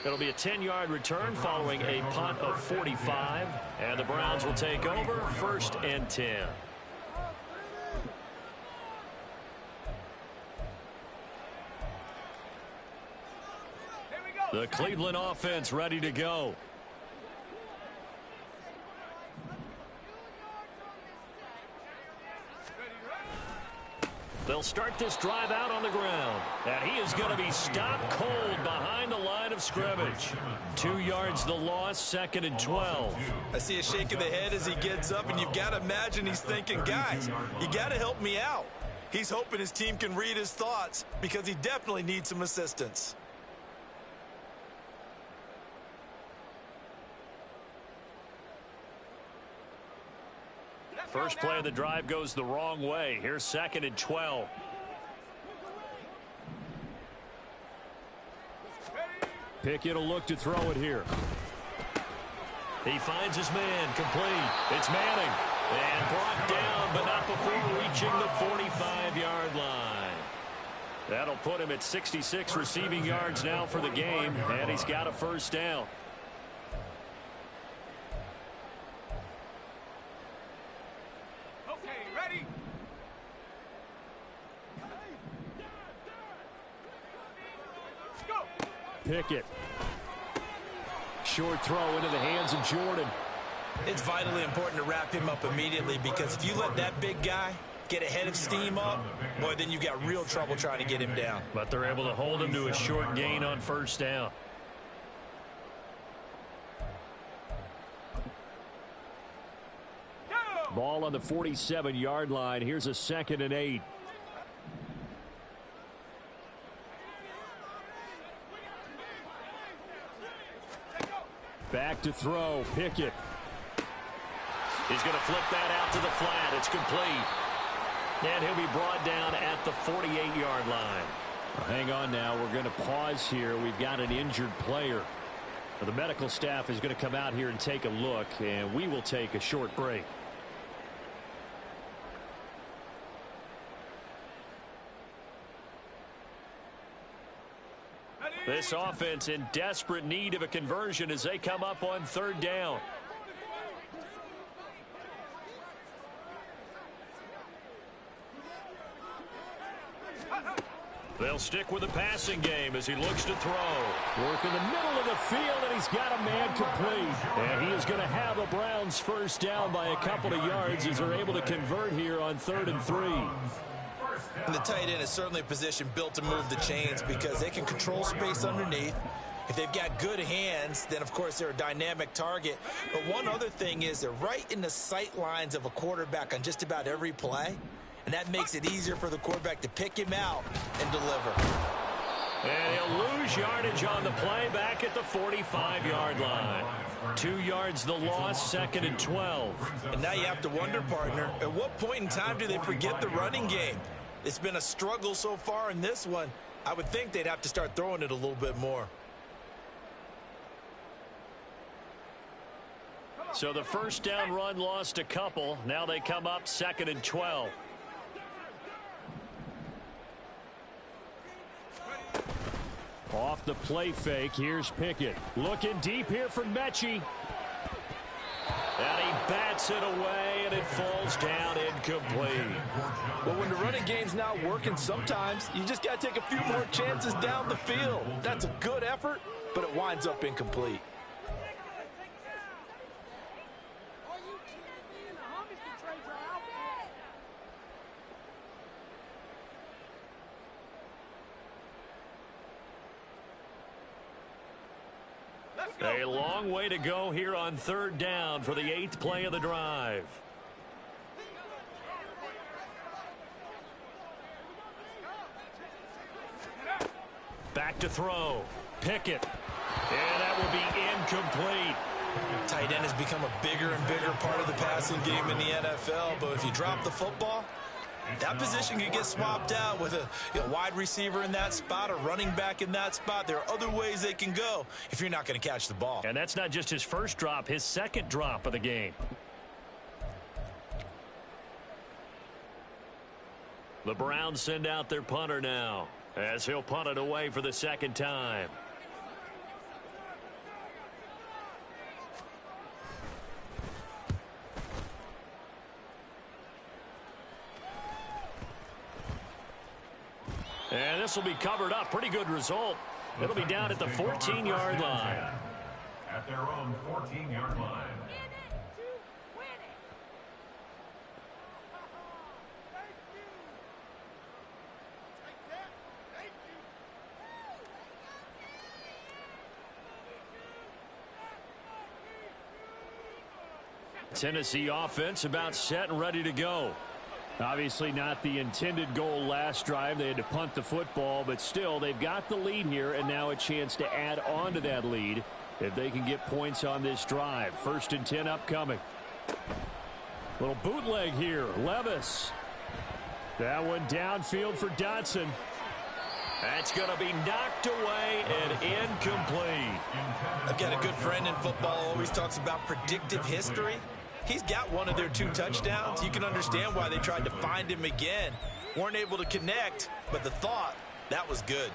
It'll be a 10-yard return following a punt of 45. And the Browns will take over 1st and 10. The Cleveland offense ready to go. They'll start this drive out on the ground. And he is going to be stopped cold behind the line of scrimmage. 2 yards the loss, 2nd and 12. I see a shake of the head as he gets up, and you've got to imagine he's thinking, guys, you got to help me out. He's hoping his team can read his thoughts because he definitely needs some assistance. First play of the drive goes the wrong way. Here's 2nd and 12. Pickett will look to throw it here. He finds his man, complete. It's Manning. And brought down, but not before reaching the 45-yard line. That'll put him at 66 receiving yards now for the game, and he's got a first down. Pickett. Short throw into the hands of Jordan. It's vitally important to wrap him up immediately, because if you let that big guy get ahead of steam up, boy, then you've got real trouble trying to get him down. But they're able to hold him to a short gain on first down. Ball on the 47-yard line. Here's a 2nd and 8. Back to throw. Pickett. He's going to flip that out to the flat. It's complete. And he'll be brought down at the 48-yard line. Well, hang on now. We're going to pause here. We've got an injured player. The medical staff is going to come out here and take a look, and we will take a short break. This offense in desperate need of a conversion as they come up on 3rd down. They'll stick with the passing game as he looks to throw. Work in the middle of the field, and he's got a man complete. And he is going to have the Browns first down by a couple of yards as they're able to convert here on 3rd and 3. And the tight end is certainly a position built to move the chains, because they can control space underneath. If they've got good hands, then, of course, they're a dynamic target. But one other thing is they're right in the sight lines of a quarterback on just about every play. And that makes it easier for the quarterback to pick him out and deliver. And he'll lose yardage on the play back at the 45-yard line. 2 yards the loss, 2nd and 12. And now you have to wonder, partner, at what point in time do they forget the running game? It's been a struggle so far in this one. I would think they'd have to start throwing it a little bit more. So the first down run lost a couple. Now they come up 2nd and 12. Off the play fake, here's Pickett. Looking deep here for Mechie. And he bats it away, and it falls down incomplete. But when the running game's not working, sometimes you just got to take a few more chances down the field. That's a good effort, but it winds up incomplete. A long way to go here on 3rd down for the 8th play of the drive. Back to throw. Pickett. And that will be incomplete. Tight end has become a bigger and bigger part of the passing game in the NFL, but if you drop the football, that position can get swapped out with a wide receiver in that spot, a running back in that spot. There are other ways they can go if you're not going to catch the ball. And that's not just his first drop, his 2nd drop of the game. The Browns send out their punter now as he'll punt it away for the 2nd time. And this will be covered up. Pretty good result. It'll be down at the 14-yard line. At their own 14-yard line. Tennessee offense about set and ready to go. Obviously not the intended goal last drive. They had to punt the football, but still they've got the lead here, and now a chance to add on to that lead if they can get points on this drive. 1st and 10 upcoming. Little bootleg here. Levis. That one downfield for Dotson. That's going to be knocked away and incomplete. I've got a good friend in football, always talks about predictive history. He's got one of their 2 touchdowns. You can understand why they tried to find him again. Weren't able to connect, but the thought, that was good.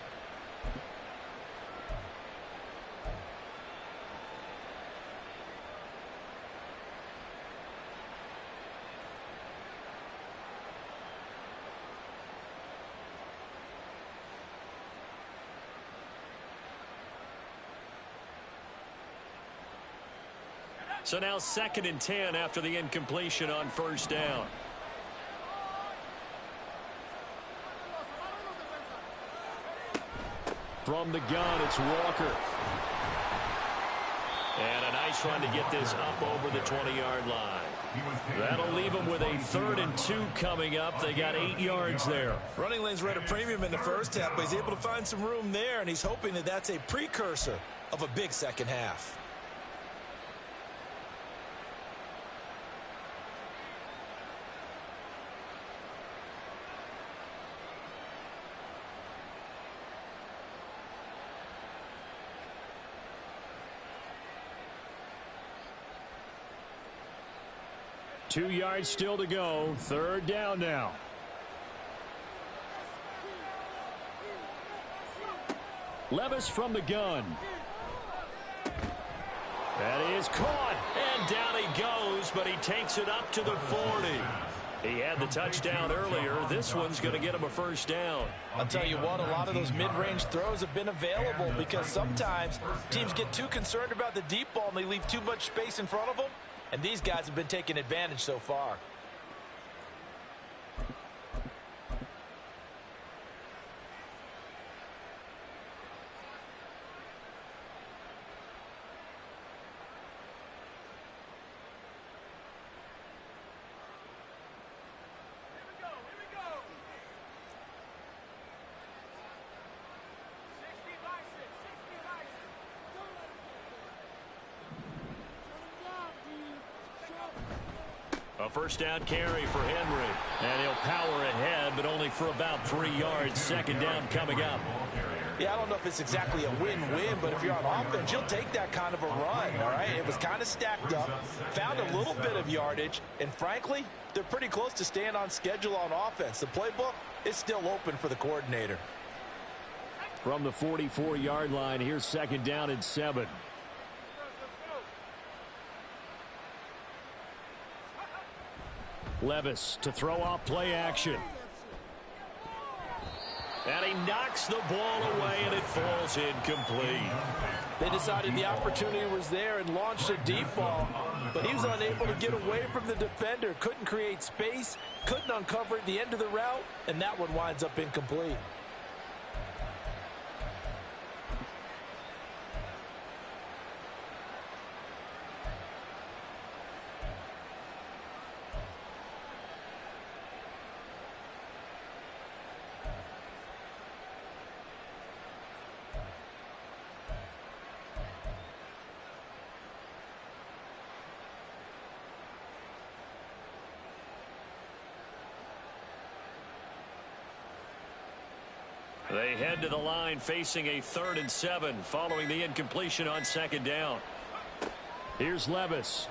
So now 2nd and 10 after the incompletion on 1st down. From the gun, it's Walker. And a nice run to get this up over the 20-yard line. That'll leave them with a 3rd and 2 coming up. They got 8 yards there. Running lanes were at a premium in the first half, but he's able to find some room there, and he's hoping that that's a precursor of a big second half. Two yards still to go. 3rd down now. Levis from the gun. That is caught. And down he goes, but he takes it up to the 40. He had the touchdown earlier. This one's going to get him a 1st down. I'll tell you what, a lot of those mid-range throws have been available because sometimes teams get too concerned about the deep ball and they leave too much space in front of them. And these guys have been taking advantage so far. A 1st down carry for Henry. And he'll power ahead, but only for about 3 yards. 2nd down coming up. Yeah, I don't know if it's exactly a win-win, but if you're on offense, you'll take that kind of a run, all right? It was kind of stacked up, found a little bit of yardage, and frankly, they're pretty close to staying on schedule on offense. The playbook is still open for the coordinator. From the 44-yard line, here's 2nd down and 7. Levis to throw off play action. And he knocks the ball away, and it falls incomplete. They decided the opportunity was there and launched a deep ball, but he was unable to get away from the defender. Couldn't create space, couldn't uncover at the end of the route, and that one winds up incomplete. They head to the line facing a 3rd and 7 following the incompletion on 2nd down. Here's Levis.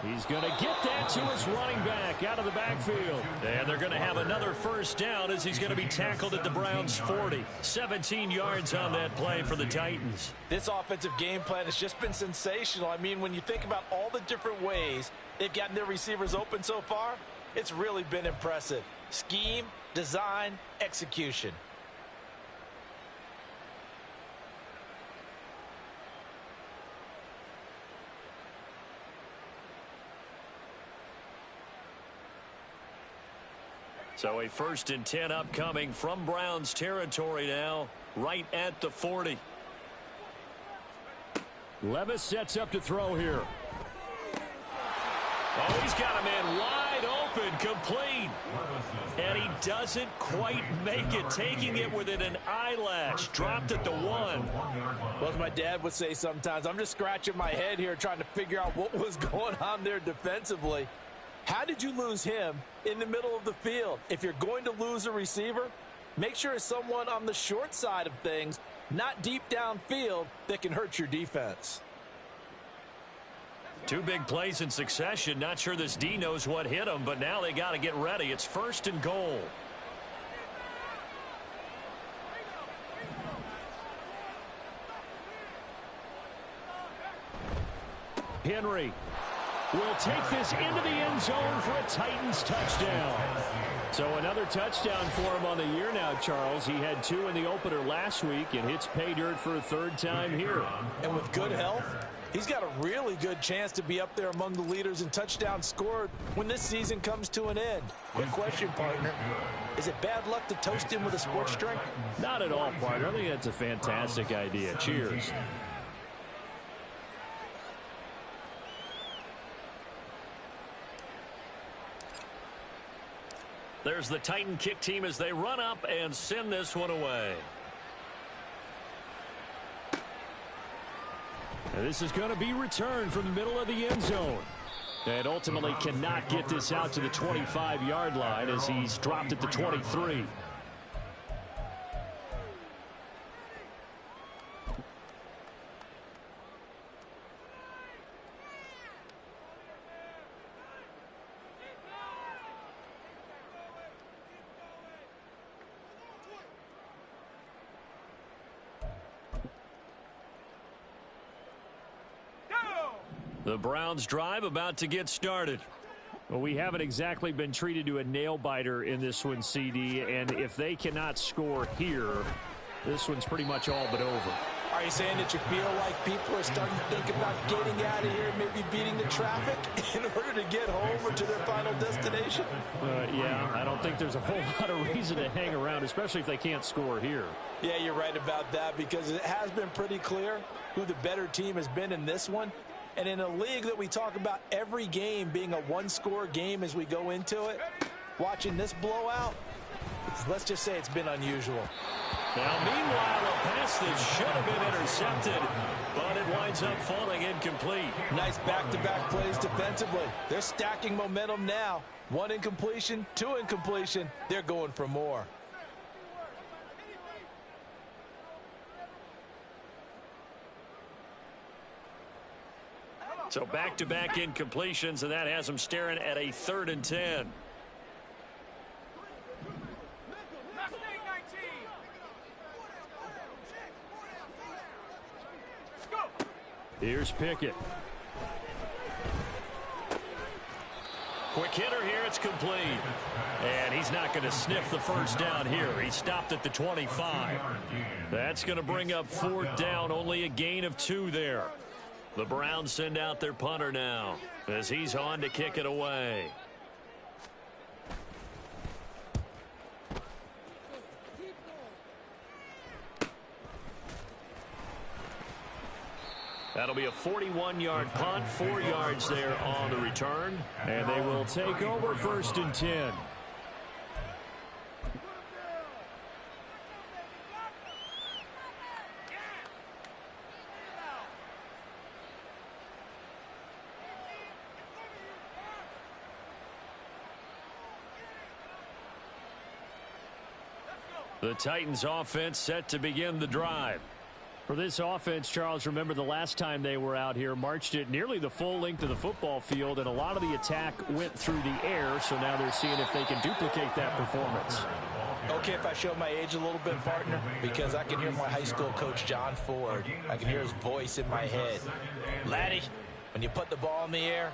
He's going to get that to his running back out of the backfield. And they're going to have another 1st down as he's going to be tackled at the Browns' 40. 17 yards on that play for the Titans. This offensive game plan has just been sensational. I mean, when you think about all the different ways they've gotten their receivers open so far, it's really been impressive. Scheme, design, execution. So a 1st and 10 upcoming from Browns territory now, right at the 40. Levis sets up to throw here. Oh, he's got a man wide open, complete. And he doesn't quite make it, taking it within an eyelash. Dropped at the 1. Well, as my dad would say sometimes, I'm just scratching my head here trying to figure out what was going on there defensively. How did you lose him in the middle of the field? If you're going to lose a receiver, make sure it's someone on the short side of things, not deep downfield, that can hurt your defense. 2 big plays in succession. Not sure this D knows what hit him, but now they got to get ready. It's 1st and goal. Henry will take this into the end zone for a Titans touchdown. So another touchdown for him on the year now, Charles. He had 2 in the opener last week and hits pay dirt for a 3rd time here. And with good health, he's got a really good chance to be up there among the leaders in touchdowns scored when this season comes to an end. Quick question, partner. Is it bad luck to toast him with a sports drink? Not at all, partner. I think that's a fantastic idea. Cheers. There's the Titan kick team as they run up and send this one away. And this is going to be returned from the middle of the end zone. And ultimately cannot get this out to the 25-yard line as he's dropped at the 23. The Browns drive about to get started. Well, we haven't exactly been treated to a nail-biter in this one, CD, and if they cannot score here, this one's pretty much all but over. Are you saying that you feel like people are starting to think about getting out of here, maybe beating the traffic in order to get home or to their final destination? Yeah, I don't think there's a whole lot of reason to hang around, especially if they can't score here. Yeah, you're right about that because it has been pretty clear who the better team has been in this one. And in a league that we talk about every game being a one-score game as we go into it, watching this blowout, let's just say it's been unusual. Now, meanwhile, a pass that should have been intercepted, but it winds up falling incomplete. Nice back-to-back plays defensively. They're stacking momentum now. 1 incompletion, 2 incompletion. They're going for more. So back-to-back incompletions, and that has them staring at a 3rd and 10. Here's Pickett. Quick hitter here, it's complete. And he's not going to sniff the first down here. He stopped at the 25. That's going to bring up 4th down, only a gain of 2 there. The Browns send out their punter now as he's on to kick it away. That'll be a 41-yard punt, 4 yards there on the return. And they will take over 1st and 10. The Titans offense set to begin the drive. For this offense, Charles, remember the last time they were out here, marched it nearly the full length of the football field, and a lot of the attack went through the air, so now they're seeing if they can duplicate that performance. Okay, if I show my age a little bit, partner, because I can hear my high school coach, John Ford. I can hear his voice in my head. Laddie, when you put the ball in the air,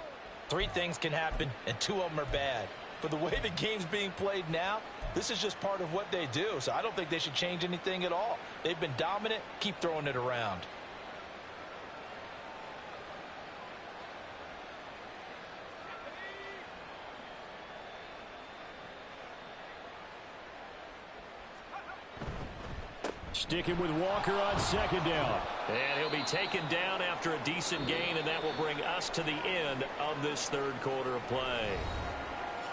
3 things can happen, and 2 of them are bad. But the way the game's being played now, this is just part of what they do, so I don't think they should change anything at all. They've been dominant. Keep throwing it around. Sticking with Walker on 2nd down. And he'll be taken down after a decent gain, and that will bring us to the end of this 3rd quarter of play.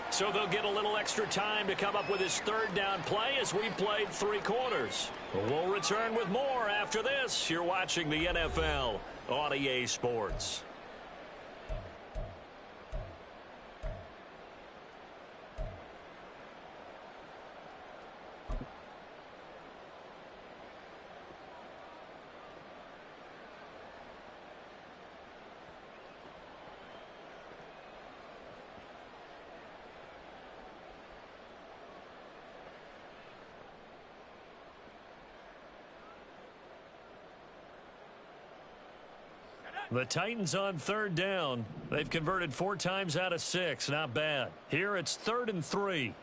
So they'll get a little extra time to come up with his 3rd down play as we played 3 quarters. We'll return with more after this. You're watching the NFL on EA Sports. The Titans on 3rd down. They've converted 4 times out of 6. Not bad. Here it's 3rd and 3.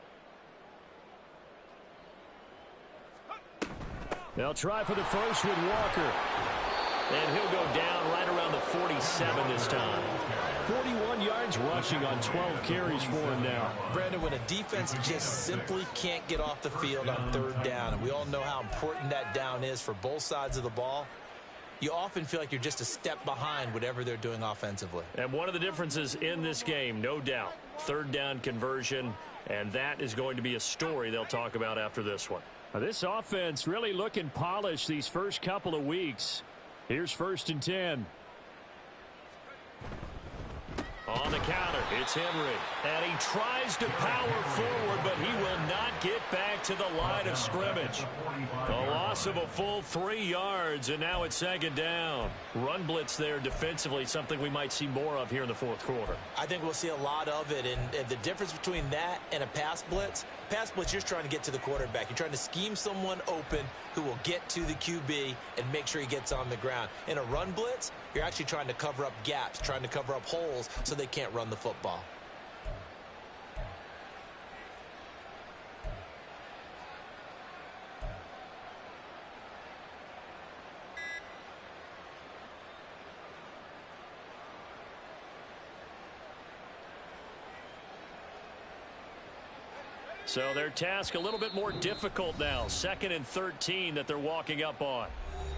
They'll try for the first with Walker. And he'll go down right around the 47 this time. 41 yards rushing on 12 carries for him now. Brandon, when a defense just simply can't get off the field on third down, and we all know how important that down is for both sides of the ball, you often feel like you're just a step behind whatever they're doing offensively. And one of the differences in this game, no doubt, third down conversion, and that is going to be a story they'll talk about after this one. Now, this offense really looking polished these first couple of weeks. Here's 1st and 10. On the counter, it's Henry. And he tries to power forward, but he will not get back to the line of scrimmage. A loss of a full 3 yards, and now it's 2nd down. Run blitz there defensively, something we might see more of here in the 4th quarter. I think we'll see a lot of it, and the difference between that and a pass blitz, you're just trying to get to the quarterback. You're trying to scheme someone open who will get to the QB and make sure he gets on the ground. In a run blitz, you're actually trying to cover up gaps, trying to cover up holes so they can't run the football. So their task a little bit more difficult now. 2nd and 13 that they're walking up on.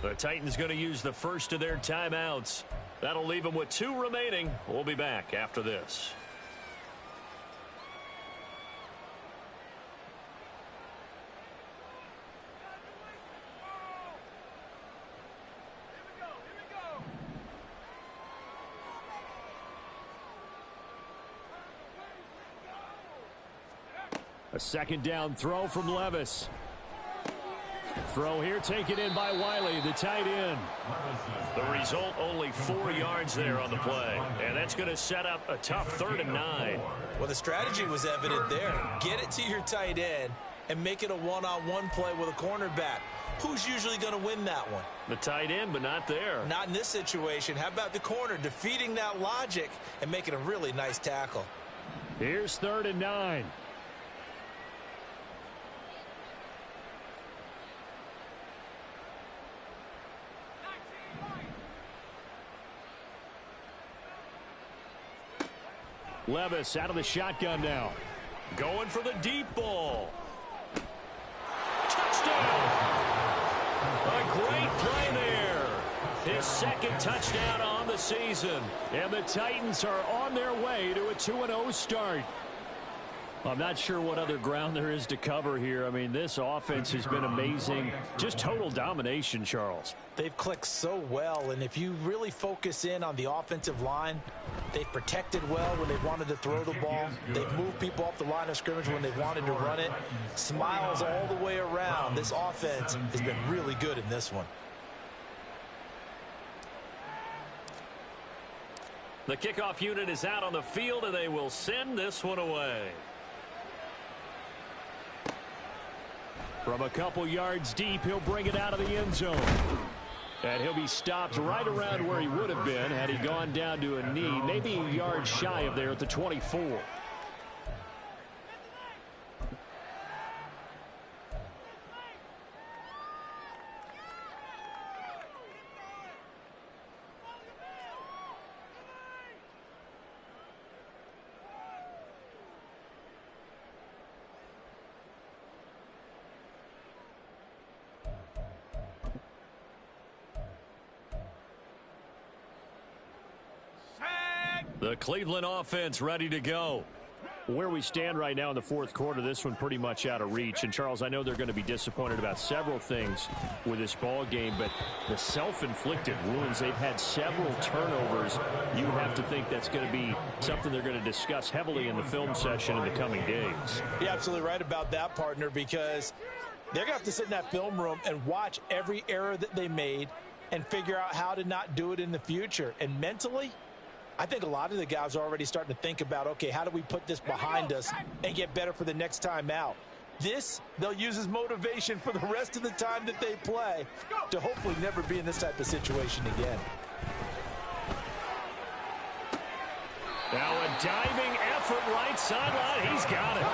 The Titans going to use the first of their timeouts. That'll leave them with 2 remaining. We'll be back after this. A 2nd down throw from Levis. Throw here taken in by Wiley, the tight end. The result, only 4 yards there on the play. And that's going to set up a tough 3rd and 9. Well, the strategy was evident there. Get it to your tight end and make it a one-on-one play with a cornerback. Who's usually going to win that one? The tight end, but not there. Not in this situation. How about the corner defeating that logic and making a really nice tackle? Here's 3rd and 9. Levis out of the shotgun now. Going for the deep ball. Touchdown! A great play there. His 2nd touchdown on the season. And the Titans are on their way to a 2-0 start. I'm not sure what other ground there is to cover here. I mean, this offense has been amazing. Just total domination, Charles. They've clicked so well, and if you really focus in on the offensive line, they've protected well when they've wanted to throw the ball. They've moved people off the line of scrimmage when they've wanted to run it. Smiles all the way around. This offense has been really good in this one. The kickoff unit is out on the field, and they will send this one away. From a couple yards deep, he'll bring it out of the end zone. And he'll be stopped right around where he would have been had he gone down to a knee, maybe a yard shy of there at the 24. The Cleveland offense ready to go. Where we stand right now in the 4th quarter, this one pretty much out of reach. And, Charles, I know they're going to be disappointed about several things with this ball game, but the self-inflicted wounds, they've had several turnovers. You have to think that's going to be something they're going to discuss heavily in the film session in the coming days. You're absolutely right about that, partner, because they're going to have to sit in that film room and watch every error that they made and figure out how to not do it in the future. And mentally, I think a lot of the guys are already starting to think about, okay, how do we put this behind us and get better for the next time out? This, they'll use as motivation for the rest of the time that they play to hopefully never be in this type of situation again. Now a diving effort right sideline. He's got it.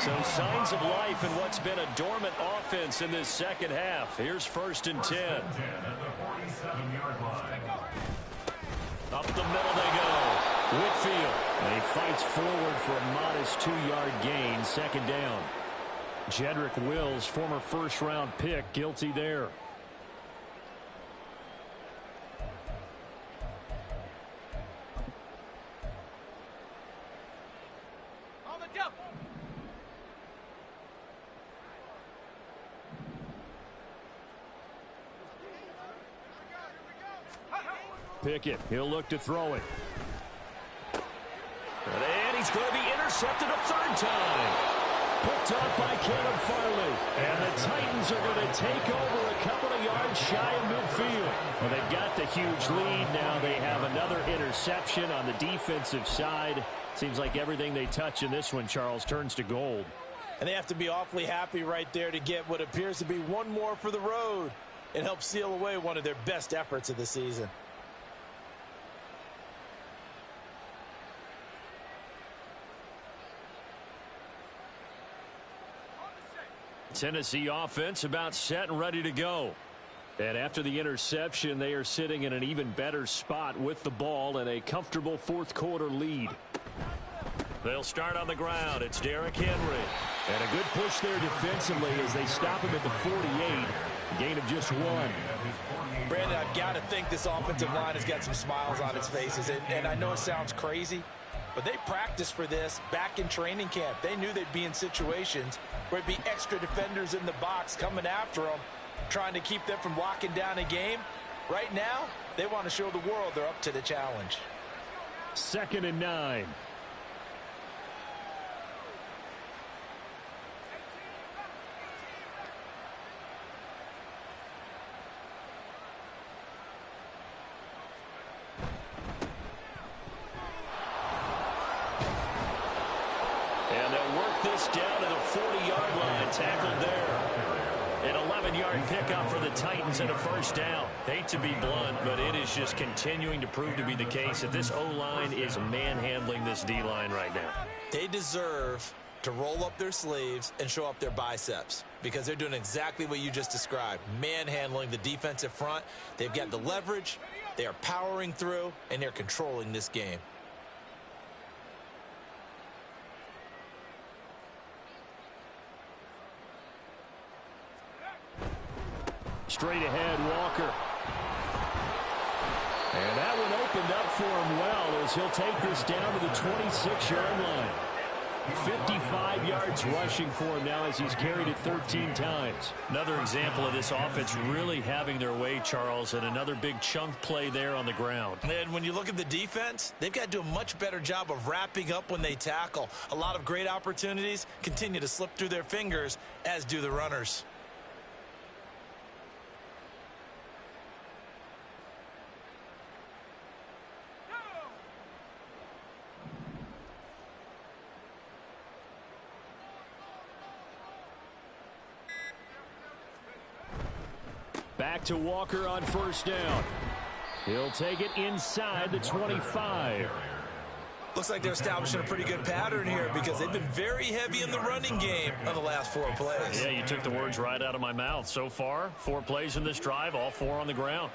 So signs of life in what's been a dormant offense in this second half. Here's 1st and 10. At the 47-yard line. Up the middle they go. Whitfield. And he fights forward for a modest 2-yard gain. 2nd down. Jedrick Wills, former first-round pick, guilty there. Pickett, he'll look to throw it. And he's going to be intercepted a 3rd time. Picked up by Caleb Farley. And the Titans are going to take over a couple of yards shy of midfield. Well, they've got the huge lead. Now they have another interception on the defensive side. Seems like everything they touch in this one, Charles, turns to gold. And they have to be awfully happy right there to get what appears to be one more for the road. It helps seal away one of their best efforts of the season. Tennessee offense about set and ready to go. And after the interception, they are sitting in an even better spot with the ball and a comfortable 4th quarter lead. They'll start on the ground. It's Derrick Henry. And a good push there defensively as they stop him at the 48. Gain of just 1. Brandon, I've got to think this offensive line has got some smiles on its faces. And I know it sounds crazy, but they practiced for this back in training camp. They knew they'd be in situations where it'd be extra defenders in the box coming after them, trying to keep them from locking down a game. Right now, they want to show the world they're up to the challenge. 2nd and 9. And they'll work this down to the 40-yard line. Tackled there. An 11-yard pickup for the Titans and a 1st down. Hate to be blunt, but it is just continuing to prove to be the case that this O-line is manhandling this D-line right now. They deserve to roll up their sleeves and show up their biceps because they're doing exactly what you just described, manhandling the defensive front. They've got the leverage, they are powering through, and they're controlling this game. Straight ahead, Walker. And that one opened up for him well as he'll take this down to the 26-yard line. 55 yards rushing for him now as he's carried it 13 times. Another example of this offense really having their way, Charles, and another big chunk play there on the ground. And when you look at the defense, they've got to do a much better job of wrapping up when they tackle. A lot of great opportunities continue to slip through their fingers, as do the runners. Back to Walker on 1st down. He'll take it inside the 25. Looks like they're establishing a pretty good pattern here because they've been very heavy in the running game on the last 4 plays. Yeah, you took the words right out of my mouth. So far, 4 plays in this drive, all 4 on the ground.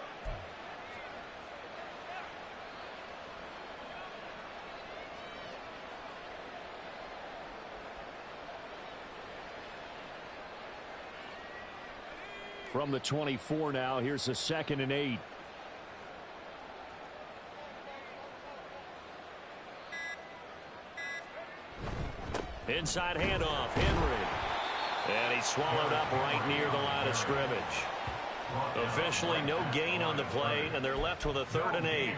From the 24 now, here's a 2nd and 8. Inside handoff, Henry. And he's swallowed up right near the line of scrimmage. Officially no gain on the play, and they're left with a 3rd and 8.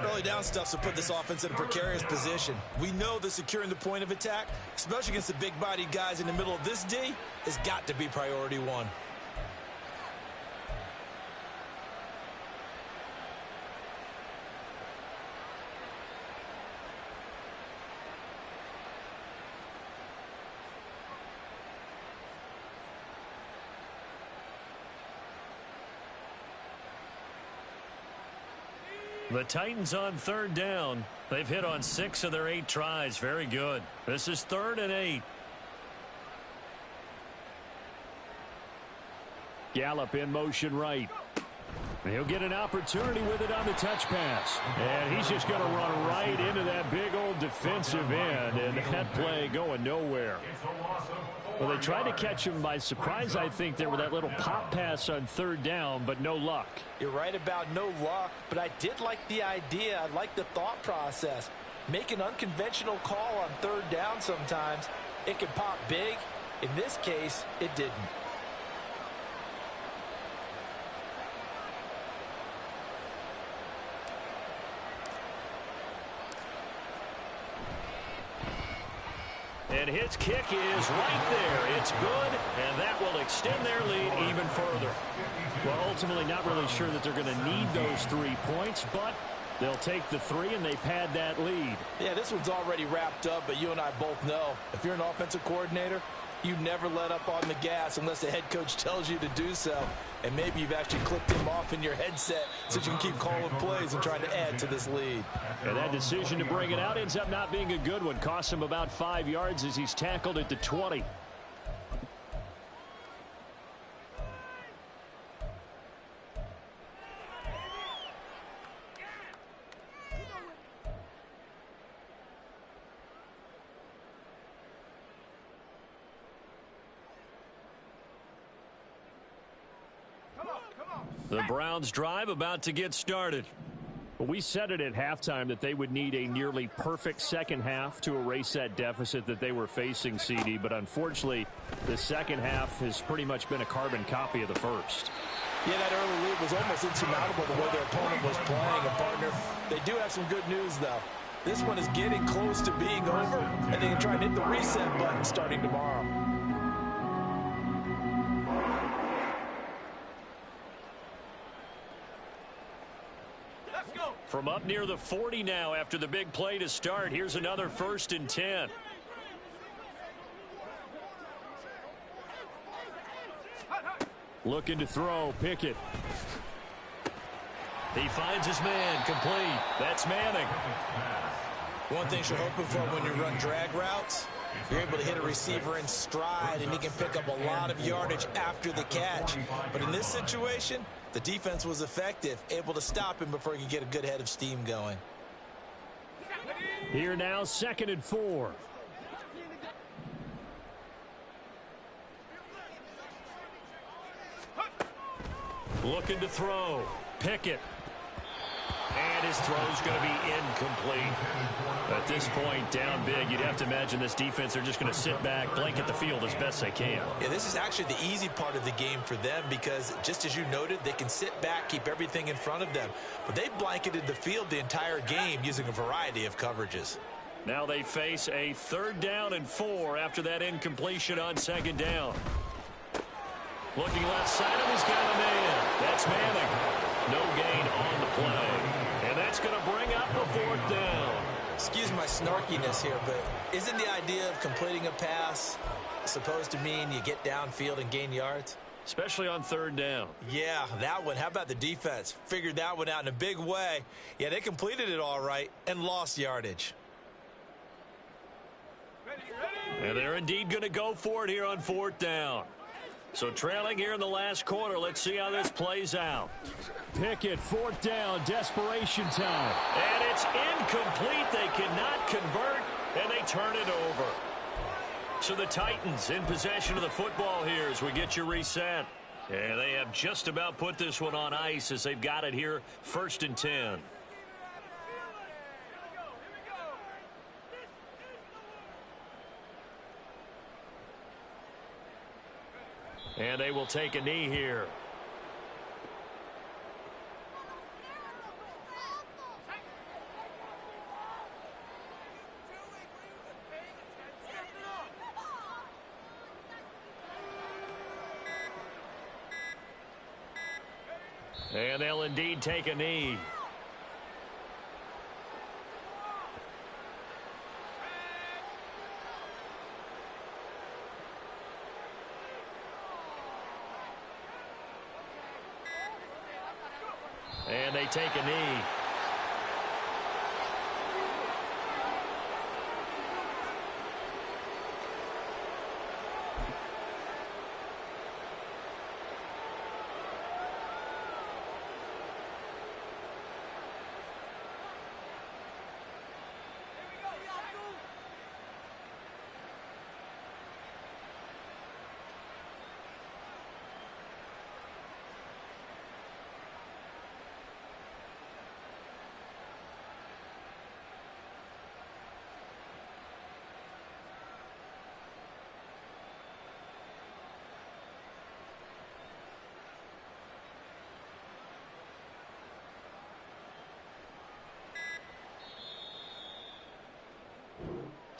Early down stuff will put this offense in a precarious position. We know that securing the point of attack, especially against the big-bodied guys in the middle of this D, has got to be priority 1. The Titans on third down. They've hit on 6 of their 8 tries. Very good. This is 3rd and 8. Gallup in motion right. He'll get an opportunity with it on the touch pass. And he's just going to run right into that big old defensive end. And that play going nowhere. Well, they tried to catch him by surprise, I think, there with that little pop pass on 3rd down, but no luck. You're right about no luck, but I did like the idea. I like the thought process. Make an unconventional call on 3rd down sometimes. It can pop big. In this case, it didn't. And his kick is right there. It's good, and that will extend their lead even further. Well, ultimately not really sure that they're going to need those 3 points, but they'll take the 3 and they pad that lead. Yeah, this one's already wrapped up, but you and I both know if you're an offensive coordinator, you never let up on the gas unless the head coach tells you to do so. And maybe you've actually clicked him off in your headset so you can keep calling plays and trying to add to this lead. And that decision to bring it out ends up not being a good one. Costs him about 5 yards as he's tackled at the 20. The Browns drive about to get started. We said it at halftime that they would need a nearly perfect second half to erase that deficit that they were facing, CD. But unfortunately, the second half has pretty much been a carbon copy of the first. Yeah, that early lead was almost insurmountable the way their opponent was playing. And, partner, they do have some good news, though. This one is getting close to being over, and they can try and hit the reset button starting tomorrow. From up near the 40 now after the big play to start. Here's another 1st and 10. Looking to throw. Pickett. He finds his man. Complete. That's Manning. One thing you're hoping for when you run drag routes, you're able to hit a receiver in stride, and he can pick up a lot of yardage after the catch. But in this situation, the defense was effective, able to stop him before he could get a good head of steam going. Here now, 2nd and 4. Looking to throw. Pickett. And his throw's going to be incomplete. At this point, down big, you'd have to imagine this defense are just going to sit back, blanket the field as best they can. Yeah, this is actually the easy part of the game for them because, just as you noted, they can sit back, keep everything in front of them. But they blanketed the field the entire game using a variety of coverages. Now they face a 3rd down and 4 after that incompletion on 2nd down. Looking left side of, he's got a man. That's Manning. No gain on the play. And that's going to bring up a 4th down. Excuse my snarkiness here, but isn't the idea of completing a pass supposed to mean you get downfield and gain yards? Especially on 3rd down. Yeah, that one. How about the defense? Figured that one out in a big way. Yeah, they completed it all right and lost yardage. And they're indeed going to go for it here on 4th down. So trailing here in the last quarter. Let's see how this plays out. Pickett, 4th down, desperation time. And it's incomplete. They cannot convert, and they turn it over. So the Titans in possession of the football here as we get your reset. And they have just about put this one on ice as they've got it here, 1st and 10. And they will take a knee here. And they'll indeed take a knee. And they take a knee.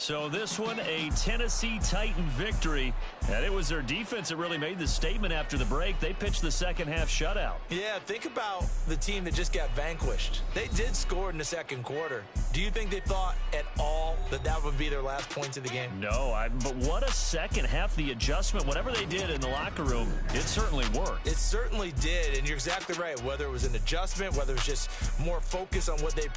So this one, a Tennessee Titan victory. And it was their defense that really made the statement after the break. They pitched the second half shutout. Yeah, think about the team that just got vanquished. They did score in the second quarter. Do you think they thought at all that that would be their last points of the game? No, but what a second half. The adjustment, whatever they did in the locker room, it certainly worked. It certainly did, and you're exactly right. Whether it was an adjustment, whether it was just more focus on what they